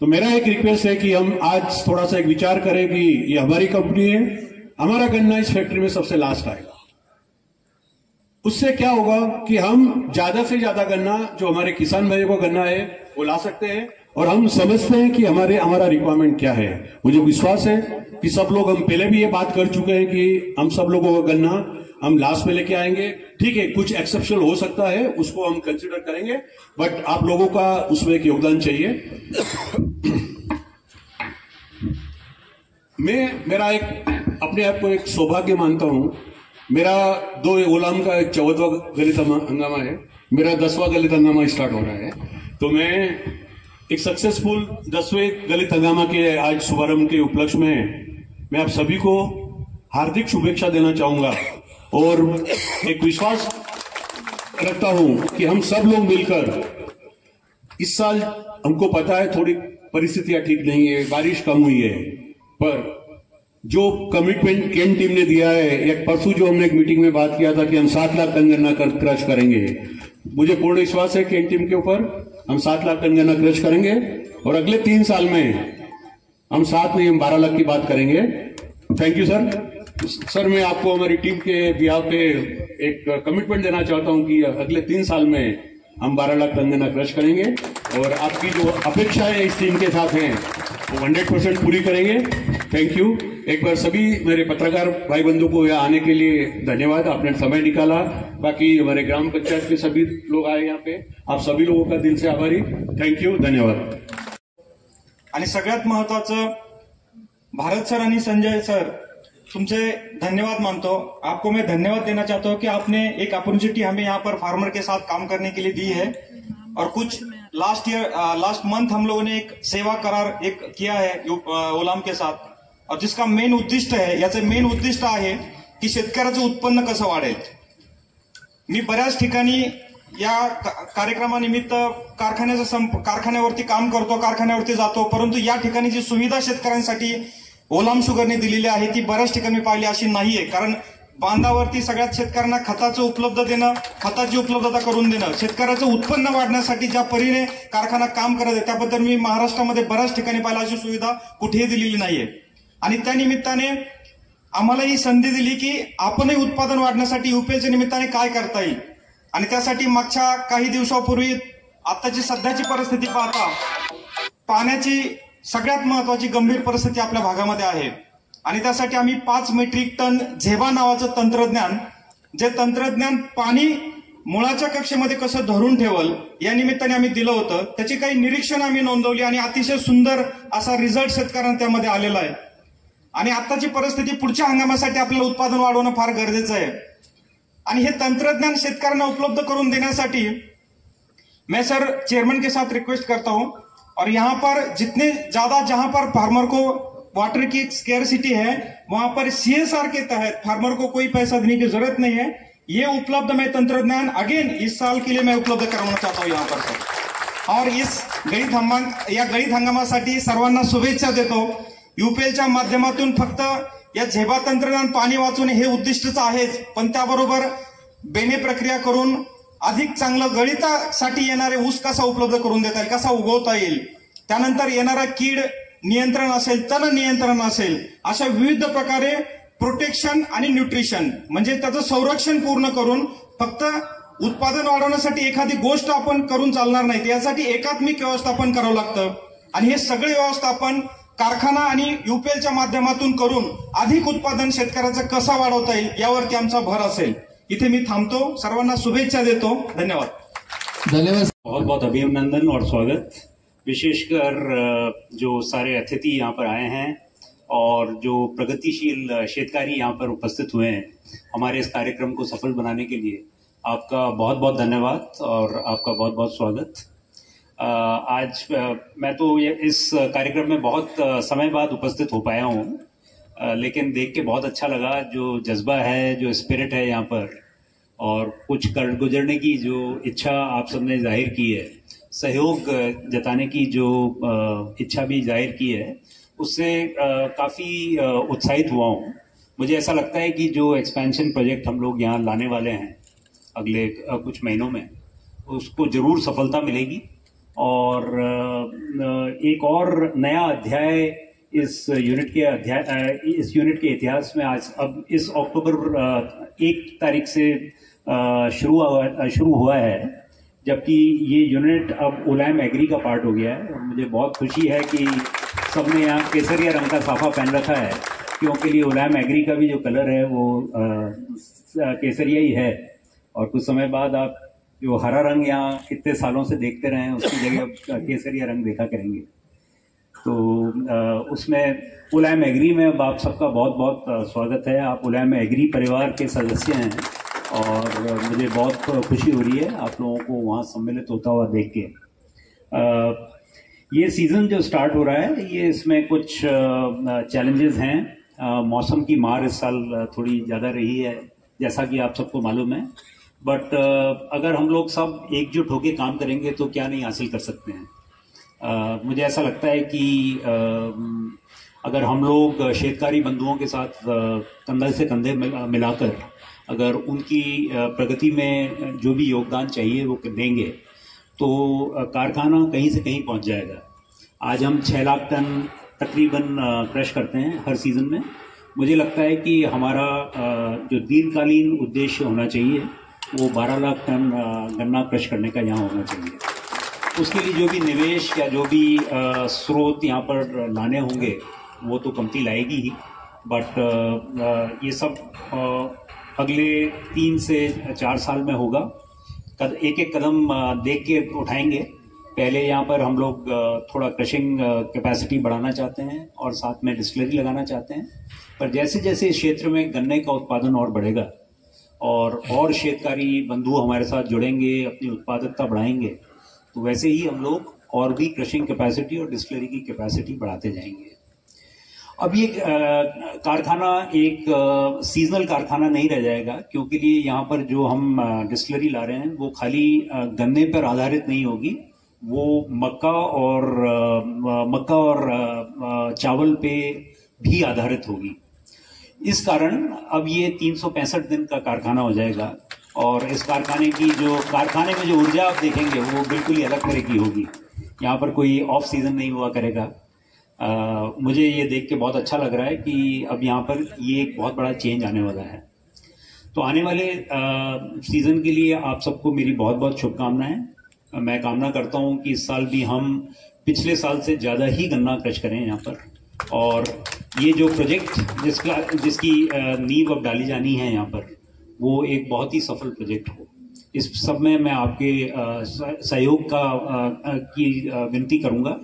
S9: तो मेरा एक रिक्वेस्ट है कि हम आज थोड़ा सा एक विचार करें कि ये हमारी कंपनी है, हमारा गन्ना इस फैक्ट्री में सबसे लास्ट आएगा। उससे क्या होगा कि हम ज्यादा से ज्यादा गन्ना जो हमारे किसान भाइयों को गन्ना है वो ला सकते हैं और हम समझते हैं कि हमारा रिक्वायरमेंट क्या है। मुझे विश्वास है कि सब लोग, हम पहले भी ये बात कर चुके हैं कि हम सब लोगों का गन्ना हम लास्ट में लेके आएंगे। ठीक है, कुछ एक्सेप्शन हो सकता है, उसको हम कंसिडर करेंगे, बट आप लोगों का उसमें एक योगदान चाहिए। मेरा एक अपने आप को एक सौभाग्य मानता हूं। मेरा 2 ओलाम का 14वां गलित हंगामा है, मेरा 10वां गलित हंगामा स्टार्ट हो रहा है। तो मैं एक सक्सेसफुल 10वें गलित हंगामा के आज शुभारंभ के उपलक्ष्य में मैं आप सभी को हार्दिक शुभेच्छा देना चाहूंगा और एक विश्वास रखता हूं कि हम सब लोग मिलकर इस साल, हमको पता है थोड़ी परिस्थितियां ठीक नहीं है, बारिश कम हुई है, पर जो कमिटमेंट केन टीम ने दिया है, एक परसों जो हमने एक मीटिंग में बात किया था कि हम 7 लाख टन गन्ना क्रश करेंगे, मुझे पूर्ण विश्वास है केन टीम के ऊपर हम 7 लाख टन गन्ना क्रश करेंगे और अगले 3 साल में हम 7 नहीं, हम 12 लाख की बात करेंगे। Thank you sir. मैं आपको हमारी टीम के बिहाफ पे एक कमिटमेंट देना चाहता हूं कि अगले 3 साल में हम 12 लाख टन गन्ना क्रश करेंगे और आपकी जो अपेक्षाएं इस टीम के साथ हैं वो 100% पूरी करेंगे। Thank you. एक बार सभी मेरे पत्रकार भाई बंधु को यहाँ आने के लिए धन्यवाद, आपने समय निकाला। बाकी हमारे ग्राम पंचायत के सभी लोग आए यहाँ पे, आप सभी लोगों का दिल से आभारी। थँक यू, धन्यवाद।
S10: आणि सगळ्यात महत्वाचं, भारत सर आणि संजय सर तुमसे धन्यवाद मानतो। आपको मैं धन्यवाद देना चाहता हूँ कि आपने एक अपॉर्चुनिटी हमें यहाँ पर फार्मर के साथ काम करने के लिए दी है। और कुछ लास्ट मंथ हम लोगों ने एक सेवा करार एक किया है ओलाम के साथ, और जिसका मेन उद्दिष्ट आहे, याचं मेन उद्दिष्ट आहे की शेतकऱ्याचं उत्पन्न कसं वाढेल। मी बऱ्याच ठिकाणी या कार्यक्रमानिमित्त कारखान्यावरती काम करतो, कारखान्यावरती जातो, परंतु या ठिकाणी जी सुविधा शेतकऱ्यांसाठी ओलाम शुगरने दिलेली आहे ती बऱ्याच ठिकाणी पाहिली अशी नाहीये। कारण बांधावरती सगळ्यात शेतकऱ्यांना खताचं उपलब्ध देणं, खताची उपलब्धता करून देणं, शेतकऱ्याचं उत्पन्न वाढण्यासाठी ज्या परीने कारखाना काम करत आहे त्याबद्दल मी महाराष्ट्रामध्ये बऱ्याच ठिकाणी पाहिलं, अशी सुविधा कुठेही दिलेली नाहीये। आणि त्या निमित्ताने आम्हाला ही संधी दिली की आपणही उत्पादन वाढण्यासाठी यूपीएलच्या निमित्ताने काय करता येईल। आणि त्यासाठी मागच्या काही दिवसापूर्वी आताची सध्याची परिस्थिती पाहता पाण्याची सगळ्यात महत्वाची गंभीर परिस्थिती आपल्या भागामध्ये आहे आणि त्यासाठी आम्ही 5 मेट्रिक टन झेबा नावाचं तंत्रज्ञान, जे तंत्रज्ञान पाणी मुळाच्या कक्षेमध्ये कसं धरून ठेवल या निमित्ताने आम्ही दिलं होतं। त्याची काही निरीक्षण आम्ही नोंदवली आणि अतिशय सुंदर असा रिझल्ट शेतकऱ्यांना त्यामध्ये आलेला आहे। आणि आताची परिस्थिती पुढच्या हंगामासाठी आपल्याला उत्पादन वाढवणं फार गरजेचं आहे आणि हे तंत्रज्ञान शेतकऱ्यांना उपलब्ध करून देण्यासाठी मैं सर चेयरमैन के साथ रिक्वेस्ट करता हूं, और यहाँ पर जितने ज्यादा जहां पर फार्मर को वाटर की स्केर्सिटी है वहां पर सीएसआर के तहत फार्मर को कोई पैसा देने की जरूरत नहीं है। ये उपलब्ध मैं तंत्रज्ञान अगेन इस साल के लिए मैं उपलब्ध करवाना चाहता हूं यहाँ पर सर। और इस गळीत हंगामासाठी सर्वांना शुभेच्छा देतो। यूपीएलच्या माध्यमातून फक्त या झेबा तंत्रज्ञान पाणी वाचवणे हे उद्दिष्टच आहेच, पण त्याबरोबर बेने प्रक्रिया करून अधिक चांगलं गळीतासाठी येणारे ऊस कसा उपलब्ध करून देता येईल, कसा उगवता येईल, त्यानंतर येणारा कीड नियंत्रण असेल, तण नियंत्रण असेल, अशा विविध प्रकारे प्रोटेक्शन आणि न्यूट्रिशन म्हणजे त्याचं संरक्षण पूर्ण करून फक्त उत्पादन वाढवण्यासाठी एखादी गोष्ट आपण करून चालणार नाही, यासाठी एकात्मिक व्यवस्थापन करावं लागतं आणि हे सगळे व्यवस्थापन कारखाना आणि यूपीएलच्या माध्यमातून करून अधिक उत्पादन शेतकऱ्याचं कसं वाढवता येईल यावरती आमचा भर असेल। इथे मी थांबतो, सर्वांना शुभेच्छा देतो, धन्यवाद।
S11: बहुत बहुत अभिनंदन और स्वागत, विशेषकर जो सारे अतिथि यहाँ पर आए हैं और जो प्रगतिशील शेतकारी यहाँ पर उपस्थित हुए हैं हमारे इस कार्यक्रम को सफल बनाने के लिए आपका बहुत बहुत धन्यवाद और आपका बहुत बहुत स्वागत। आज मैं तो इस कार्यक्रम में बहुत समय बाद उपस्थित हो पाया हूँ, लेकिन देख के बहुत अच्छा लगा जो जज्बा है, जो स्पिरिट है यहाँ पर, और कुछ कर गुजरने की जो इच्छा आप सबने जाहिर की है, सहयोग जताने की जो इच्छा भी जाहिर की है, उससे काफ़ी उत्साहित हुआ हूँ। मुझे ऐसा लगता है कि जो एक्सपेंशन प्रोजेक्ट हम लोग यहाँ लाने वाले हैं अगले कुछ महीनों में, उसको ज़रूर सफलता मिलेगी और एक और नया अध्याय इस यूनिट के इतिहास में आज अब इस अक्टूबर 1 तारीख से शुरू हुआ है, जबकि ये यूनिट अब उलायम एग्री का पार्ट हो गया है। और मुझे बहुत खुशी है कि सबने यहाँ केसरिया रंग का साफा पहन रखा है, क्योंकि लिए उलायम एग्री का भी जो कलर है वो केसरिया ही है। और कुछ समय बाद आप जो हरा रंग यहाँ कितने सालों से देखते रहे हैं उसकी जगह केसरिया रंग देखा करेंगे। तो उसमें उलायम एग्री में अब आप सबका बहुत बहुत स्वागत है। आप उलायम एग्री परिवार के सदस्य हैं और मुझे बहुत खुशी हो रही है आप लोगों को वहाँ सम्मिलित होता हुआ देख के। ये सीज़न जो स्टार्ट हो रहा है ये इसमें कुछ चैलेंजेस हैं। मौसम की मार इस साल थोड़ी ज़्यादा रही है जैसा कि आप सबको मालूम है, बट अगर हम लोग सब एकजुट होकर काम करेंगे तो क्या नहीं हासिल कर सकते हैं। मुझे ऐसा लगता है कि अगर हम लोग शेतकारी बंधुओं के साथ कंधे से कंधे मिलाकर अगर उनकी प्रगति में जो भी योगदान चाहिए वो देंगे तो कारखाना कहीं से कहीं पहुंच जाएगा। आज हम 6 लाख टन तकरीबन क्रश करते हैं हर सीज़न में। मुझे लगता है कि हमारा जो दीर्घकालीन उद्देश्य होना चाहिए वो 12 लाख टन गन्ना क्रश करने का यहाँ होना चाहिए। उसके लिए जो भी निवेश या जो भी स्रोत यहाँ पर लाने होंगे वो तो कंपनी लाएगी ही, बट ये सब अगले 3 से 4 साल में होगा। एक एक कदम देख के उठाएंगे। पहले यहाँ पर हम लोग थोड़ा क्रशिंग कैपेसिटी बढ़ाना चाहते हैं और साथ में डिस्टिलरी लगाना चाहते हैं, पर जैसे जैसे इस क्षेत्र में गन्ने का उत्पादन और बढ़ेगा और शेतकारी बंधु हमारे साथ जुड़ेंगे, अपनी उत्पादकता बढ़ाएंगे, तो वैसे ही हम लोग और भी क्रशिंग कैपेसिटी और डिस्टिलरी की कैपेसिटी बढ़ाते जाएंगे। अब ये कारखाना एक सीजनल कारखाना नहीं रह जाएगा, क्योंकि लिए यहाँ पर जो हम डिस्टिलरी ला रहे हैं वो खाली गन्ने पर आधारित नहीं होगी, वो मक्का और चावल पे भी आधारित होगी। इस कारण अब ये 365 दिन का कारखाना हो जाएगा और इस कारखाने में जो ऊर्जा आप देखेंगे वो बिल्कुल ही अलग तरह की होगी। यहाँ पर कोई ऑफ सीजन नहीं हुआ करेगा। मुझे ये देख के बहुत अच्छा लग रहा है कि अब यहाँ पर ये एक बहुत बड़ा चेंज आने वाला है। तो आने वाले सीजन के लिए आप सबको मेरी बहुत बहुत शुभकामनाएं। मैं कामना करता हूँ कि इस साल भी हम पिछले साल से ज़्यादा ही गन्ना क्रश करें यहाँ पर, और ये जो प्रोजेक्ट जिसकी नींव अब डाली जानी है यहाँ पर वो एक बहुत ही सफल प्रोजेक्ट हो। इस सब में मैं आपके सहयोग की विनती करूँगा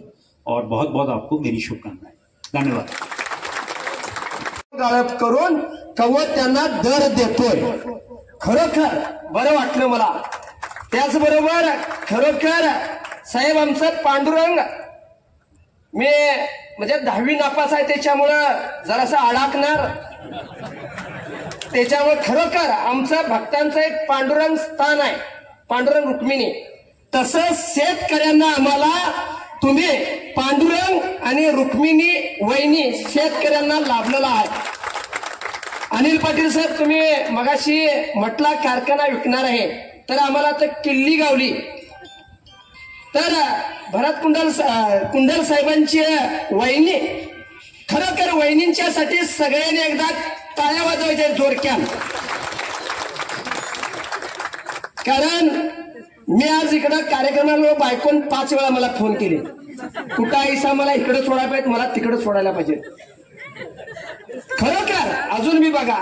S11: और बहुत बहुत आपको मेरी शुभकामनाएं। धन्यवाद।
S12: गाळप करून कवच त्यांना दर देतोय, खरोखर बरं वाटलं मला। त्याचबरोबर खरोखर साहेब आमचं पांडुरंग, मी म्हणजे 10वी नापास आहे त्याच्यामुळं जरासं अडकणार, त्याच्यामुळे खरोखर आमचं भक्तांचं एक पांडुरंग स्थान आहे, पांडुरंग रुक्मिणी। तसंच शेतकऱ्यांना आम्हाला तुम्ही पांडुरंग आणि रुक्मिणी वहिनी शेतकऱ्यांना लाभलेला आहे। अनिल पाटील साहेब, तुम्ही मगाशी म्हटला कारखाना विकणार आहे, तर आम्हाला तर किल्ली गावली, तर भरत कुंडल साहेबांची वहिनी, खरोखर वहिनींच्यासाठी सगळ्यांनी एकदा टाळ्या वाजवायच्या जोरक्यान। कारण मी आज इकडं कार्यक्रमाला बायकोन 5 वेळा मला फोन केले, कुठं आईसा मला इकडे सोडायला पाहिजे, मला तिकडे सोडायला पाहिजे। खरोखर अजून मी बघा,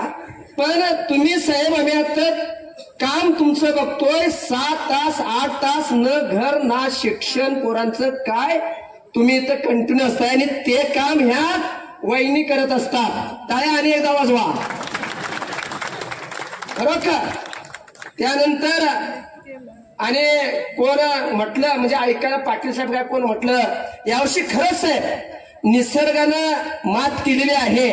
S12: पण तुम्ही साहेब आम्ही आता काम तुमचं बघतोय, 7 तास 8 तास न घर ना शिक्षण पोरांचं काय, तुम्ही इथं कंटिन्यू असताय आणि ते काम ह्या वहिनी करत असतात। टाळ्या आणि एकदा वाजवा खरोखर। त्यानंतर आणि कोण म्हटलं म्हणजे ऐकायला पाटील साहेब काय कोण म्हटलं, यावर्षी खरंच आहे निसर्गानं मात केलेली आहे,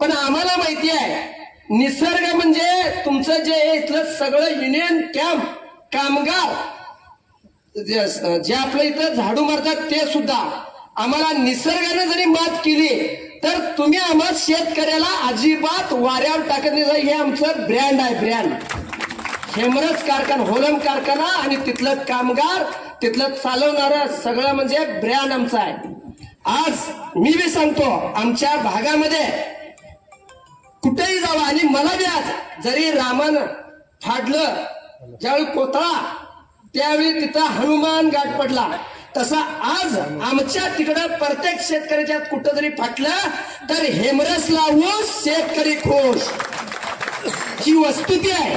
S12: पण आम्हाला माहिती आहे निसर्ग म्हणजे तुमचं जे इथलं सगळं युनियन कॅम्प कामगार जे आपलं इथं झाडू मारतात ते सुद्धा आम्हाला निसर्गाने जरी मात केली तर तुम्ही आम्हा शेतकऱ्याला अजिबात वाऱ्यावर टाकत नाही। हे आमचं ब्रँड आहे, ब्रँड हेमरज कारखाना, होलम कारखाना आणि तिथलं कामगार, तिथलं चालवणारं सगळं म्हणजे ब्रँड आमचा आहे। आज मी बी सांगतो आमच्या भागामध्ये कुठेही जावा, आणि मला बी आज जरी रामानं फाडलं ज्यावेळी कोथळा त्यावेळी तिथं हनुमान घाट पडला. तसा आज आमच्या तिकडं प्रत्येक शेतकऱ्याच्या कुठं जरी फाटलं तर हेमरस लावून शेतकरी खुश, ही वस्तुती आहे.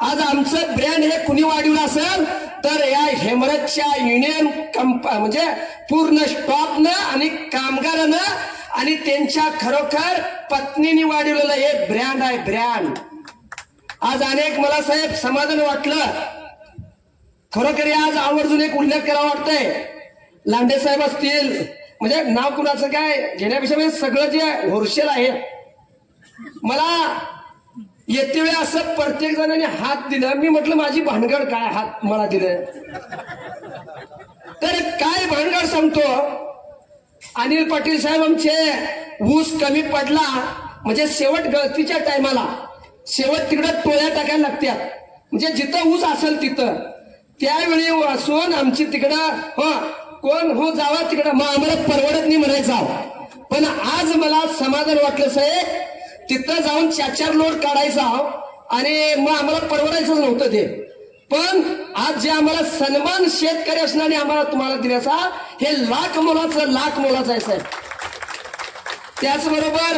S12: आज आमचं ब्रँड हे कुणी वाढवलं असेल तर या हेमरसच्या युनियन म्हणजे पूर्ण स्टॉपनं आणि कामगारानं आणि त्यांच्या खरोखर पत्नीने वाढवलेलं हे ब्रँड आहे, ब्रँड. आज अनेक मला साहेब समाधान वाटलं. खरोखर आज आवर्जून एक उल्लेख करावा वाटतंय. लांडे साहेब असतील, म्हणजे नाव कुणाचं काय घेण्यापेक्षा म्हणजे सगळं जे होरशेल आहे. मला येते वेळी असं प्रत्येक जणांनी हात दिलं. मी म्हटलं माझी भानगड काय, हात मला दिलं तर काय भानगड सांगतो. अनिल पाटील साहेब आमचे ऊस कमी पडला म्हणजे शेवट गळतीच्या टायमाला शेवट तिकडं टोळ्या टाकायला लागतात, म्हणजे जिथं ऊस असेल तिथं. त्यावेळी असून आमची तिकडं हो कोण हो जावा तिकडं, मग आम्हाला परवडत नाही म्हणायचा. पण आज मला समाधान वाटलं साहेब, तिथं जाऊन 4-4 लोड काढायचा आणि मग आम्हाला परवडायचं नव्हतं ते. पण आज जे आम्हाला सन्मान शेतकरी असणारे आम्हाला तुम्हाला दिल्याचा हे लाख मोलाचं आहे साहेब. त्याचबरोबर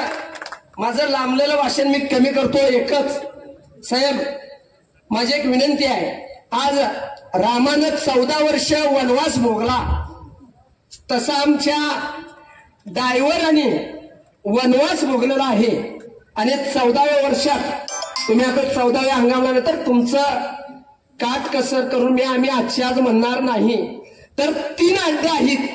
S12: माझं लांबलेलं भाषण मी कमी करतो. एकच साहेब माझी एक विनंती आहे. आज रामानं 14 वर्ष वनवास भोगला, तसा आमच्या ड्रायव्हरांनी वनवास भोगलेला आहे. आणि 14व्या वर्षात तुम्ही आता 14व्या हंगामानंतर तुमचं काट कसर करून आम्ही आजची आज म्हणणार नाही. तर 3 अड्डे आहेत,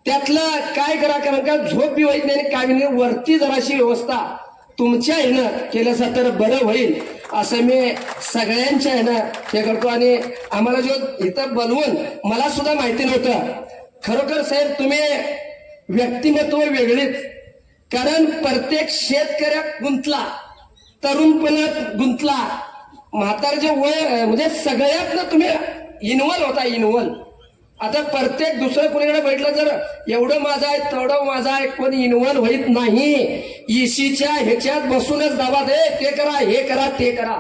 S12: त्यातलं काय करा, कारण का झोप बी होत नाही काय नाही, वरती जराशी व्यवस्था तुमच्या ह्यानं केलं तर बरं होईल असं मी सगळ्यांच्या ह्यानं हे करतो. आणि आम्हाला जो इथं बनवून मला सुद्धा माहिती नव्हतं. खरोखर साहेब तुम्ही व्यक्तिमत्व वेगळीच, कारण प्रत्येक शेतकऱ्या गुंतला, तरुणपणात गुंतला, म्हातारचे वय म्हणजे सगळ्यातनं तुम्ही इन्व्हॉल्व होता, इन्व्हॉल्व. आता प्रत्येक दुसरं कोणीकडे भेटलं तर एवढं माझं आहे तेवढं माझं आहे, कोणी इन्व्हॉल्व होत नाही. ईसीच्या ह्याच्यात बसूनच दाबा दे, ते करा, हे करा, ते करा.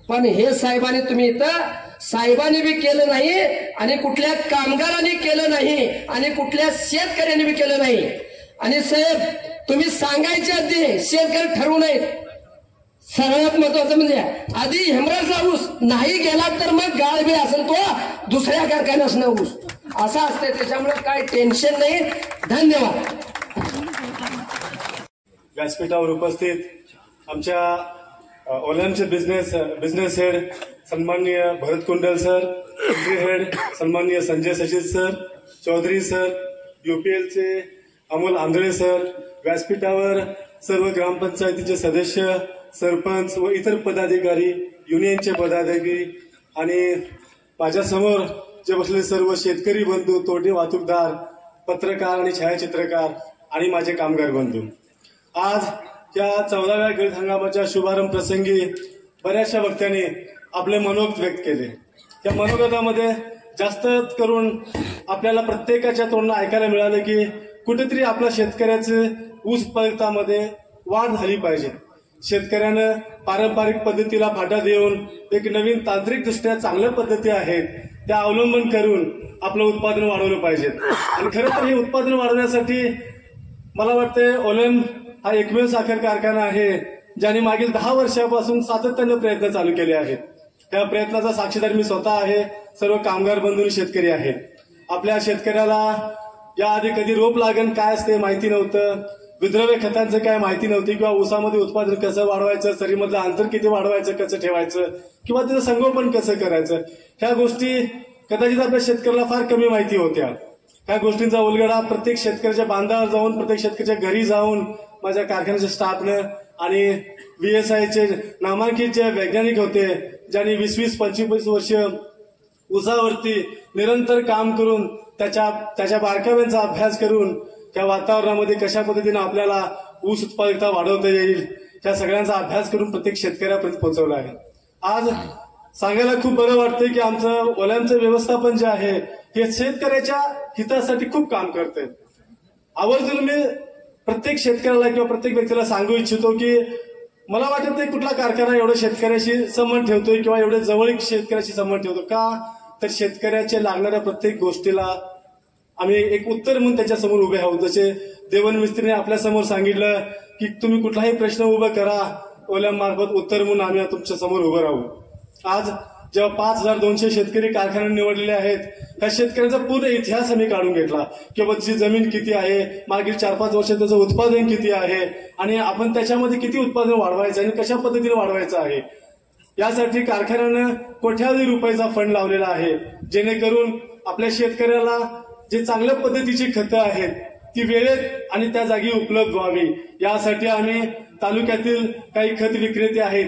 S12: पण हे साहेबांनी तुम्ही इथं साहेबांनी बी केलं नाही आणि कुठल्या कामगारांनी केलं नाही आणि कुठल्या शेतकऱ्यांनी बी केलं नाही. आणि साहेब तुम्ही सांगायच्या आधी शेतकरी ठरवू नयेत. सगळ्यात महत्वाचं म्हणजे आधी हेमराजला ऊस नाही गेला तर मग गाळ बी असेल तो दुसऱ्या कारखान्यासनं ऊस असं असते. त्याच्यामुळे काय टेन्शन नाही. धन्यवाद.
S13: व्यासपीठावर उपस्थित आमच्या ओलमचे बिझनेस हेड सन्माननीय भरत कुंडल सर, हेड सन्माननीय संजय सचित सर, चौधरी सर, UPLचे अमोल आंधळे सर, व्यासपीठावर सर्व ग्रामपंचायतीचे सदस्य, सरपंच व इतर पदाधिकारी, युनियनचे पदाधिकारी आणि माझ्यासमोर जे बसलेले सर्व शेतकरी बंधू, तोटे वाहतूकदार, पत्रकार आणि छायाचित्रकार आणि माझे कामगार बंधू, आज या 14व्या गळीत हंगामाच्या शुभारंभ प्रसंगी बऱ्याचशा वक्त्यांनी आपले मनोगत व्यक्त केले. त्या मनोगतामध्ये जास्त करून आपल्याला प्रत्येकाच्या तोंडून ऐकायला मिळालं की कुठेतरी आपल्या शेतकऱ्याचे ऊस उत्पादकतामध्ये वाढ झाली पाहिजे. शेतकऱ्यानं पारंपरिक पद्धतीला फाटा देऊन एक नवीन तांत्रिकदृष्ट्या चांगल्या पद्धती आहेत त्या अवलंबन करून आपलं उत्पादन वाढवलं पाहिजे. आणि खरं तर हे उत्पादन वाढवण्यासाठी मला वाटतं ओलम हा एकमेव साखर कारखाना आहे ज्याने मागील 10 वर्षापासून सातत्यानं प्रयत्न चालू केले आहेत. त्या प्रयत्नाचा साक्षीदार मी स्वतः आहे, सर्व कामगार बंधू शेतकरी आहेत. आपल्या शेतकऱ्याला याआधी कधी रोप लागण काय असते माहिती नव्हतं, विद्रव्य खतांचं काय माहिती नव्हती, किंवा ऊसामध्ये उत्पादन कसं वाढवायचं, सरीमधलं अंतर किती वाढवायचं, कसं ठेवायचं, किंवा त्याचं संगोपन कसं करायचं, ह्या गोष्टी कदाचित आपल्या शेतकऱ्याला फार कमी माहिती होत्या. ह्या गोष्टींचा उलगडा प्रत्येक शेतकऱ्याच्या बांधावर जाऊन, प्रत्येक शेतकऱ्याच्या घरी जाऊन माझ्या कारखान्याच्या स्टाफनं आणि VSIचे नामांकित जे वैज्ञानिक होते ज्यांनी 20-25 वर्ष ऊसावरती निरंतर काम करून त्याच्या बारकाव्यांचा अभ्यास करून त्या वातावरणामध्ये कशा पद्धतीने आपल्याला ऊस उत्पादकता वाढवता येईल त्या सगळ्यांचा अभ्यास करून प्रत्येक शेतकऱ्यापर्यंत पोहोचवला आहे. आज सांगायला खूप बरं वाटतंय की आमचं ओलांचं व्यवस्थापन जे आहे हे शेतकऱ्याच्या हितासाठी खूप काम करते. आवर्जून मी प्रत्येक शेतकऱ्याला किंवा प्रत्येक व्यक्तीला सांगू इच्छितो की मला वाटत नाही कुठला कारखाना एवढं शेतकऱ्याशी संबंध ठेवतोय किंवा एवढे जवळीक शेतकऱ्याशी संबंध ठेवतो का, तर शेतकऱ्याच्या लागणाऱ्या प्रत्येक गोष्टीला आम्ही एक उत्तर म्हणून त्याच्यासमोर उभे आहोत. जसे देवन मिस्त्रीने आपल्या समोर सांगितलं की तुम्ही कुठलाही प्रश्न उभा करा, ओल्यामार्फत उत्तर म्हणून आम्ही तुमच्या समोर उभं राहू. आज जेव्हा 5200 शेतकरी कारखाने निवडलेले आहेत, त्या शेतकऱ्यांचा पूर्ण इतिहास आम्ही काढून घेतला की त्याची जमीन किती आहे, मागील 4-5 वर्षात त्याचं उत्पादन किती आहे आणि आपण त्याच्यामध्ये किती उत्पादन वाढवायचं आणि कशा पद्धतीने वाढवायचं आहे. यासाठी कारखान्यानं कोट्यावधी रुपयाचा फंड लावलेला आहे, जेणेकरून आपल्या शेतकऱ्याला जे चांगल्या पद्धतीची खतं आहेत ती वेळेत आणि त्या जागी उपलब्ध व्हावी. यासाठी आम्ही तालुक्यातील काही खत विक्रेते आहेत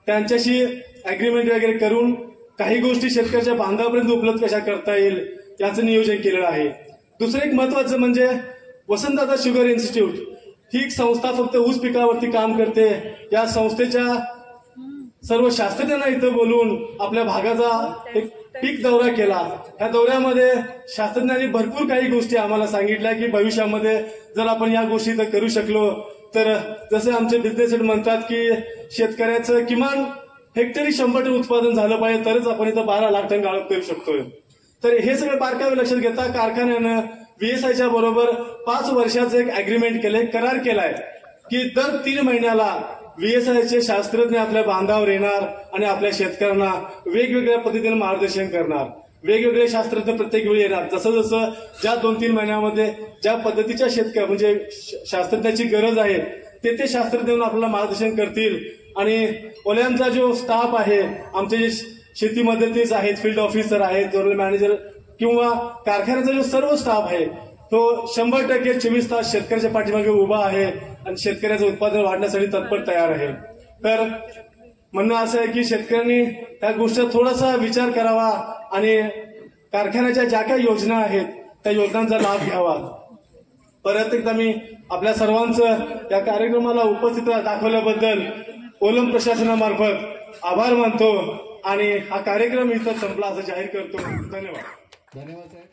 S13: त्यांच्याशी अग्रीमेंट वगैरे करून काही गोष्टी शेतकऱ्याच्या बांधापर्यंत उपलब्ध कशा करता येईल याचं नियोजन केलेलं आहे. दुसरं एक महत्वाचं म्हणजे वसंतदादा शुगर इन्स्टिट्यूट ही एक संस्था फक्त ऊस पिकावरती काम करते. या संस्थेच्या सर्व शास्त्रज्ञांना इथं बोलून आपल्या भागाचा एक पीक दौरा केला. या दौऱ्यामध्ये शास्त्रज्ञांनी भरपूर काही गोष्टी आम्हाला सांगितल्या की भविष्यामध्ये जर आपण या गोष्टी इथं करू शकलो तर जसे आमचे बिझनेस हेड म्हणतात की शेतकऱ्याचं किमान हेक्टरी 100 टन उत्पादन झालं पाहिजे तरच आपण इथं 12 लाख टन गाळप करू शकतोय. तर हे सगळे बारकावे लक्षात घेता कारखान्यानं VSIच्या बरोबर 5 वर्षाचं एक अग्रीमेंट केलंय, करार केलाय की दर 3 महिन्याला VSIचे शास्त्रज्ञ आपल्या बांधावर येणार आणि आपल्या शेतकऱ्यांना वेगवेगळ्या पद्धतीने मार्गदर्शन करणार. वेगवेगळे शास्त्रज्ञ प्रत्येक वेळी येणार. जसं जसं ज्या 2-3 महिन्यामध्ये ज्या पद्धतीच्या शेतकरी म्हणजे शास्त्रज्ञाची गरज आहे ते शास्त्रज्ञ आपल्याला मार्गदर्शन करतील. आणि ओल्यामचा जो स्टाफ आहे, आमचे जे शेती मदतनीस आहेत, फील्ड ऑफिसर आहेत, जनरल मॅनेजर किंवा कारखान्याचा जो सर्व स्टाफ आहे तो 100% 24 तास शेतकऱ्याच्या पाठीमागे उभा आहे आणि शेतकऱ्याचं उत्पादन वाढण्यासाठी तत्पर तयार आहे. तर म्हणणं असं आहे की शेतकऱ्यांनी त्या गोष्टीचा थोडासा विचार करावा आणि कारखान्याच्या ज्या काही योजना आहेत त्या योजनांचा लाभ घ्यावा. परत एकदा मी आपल्या सर्वांचं या कार्यक्रमाला उपस्थित दाखवल्याबद्दल ओलम प्रशासनामार्फत आभार मानतो आणि हा कार्यक्रम इथं संपला असं जाहीर करतो. धन्यवाद.
S4: धन्यवाद साहेब.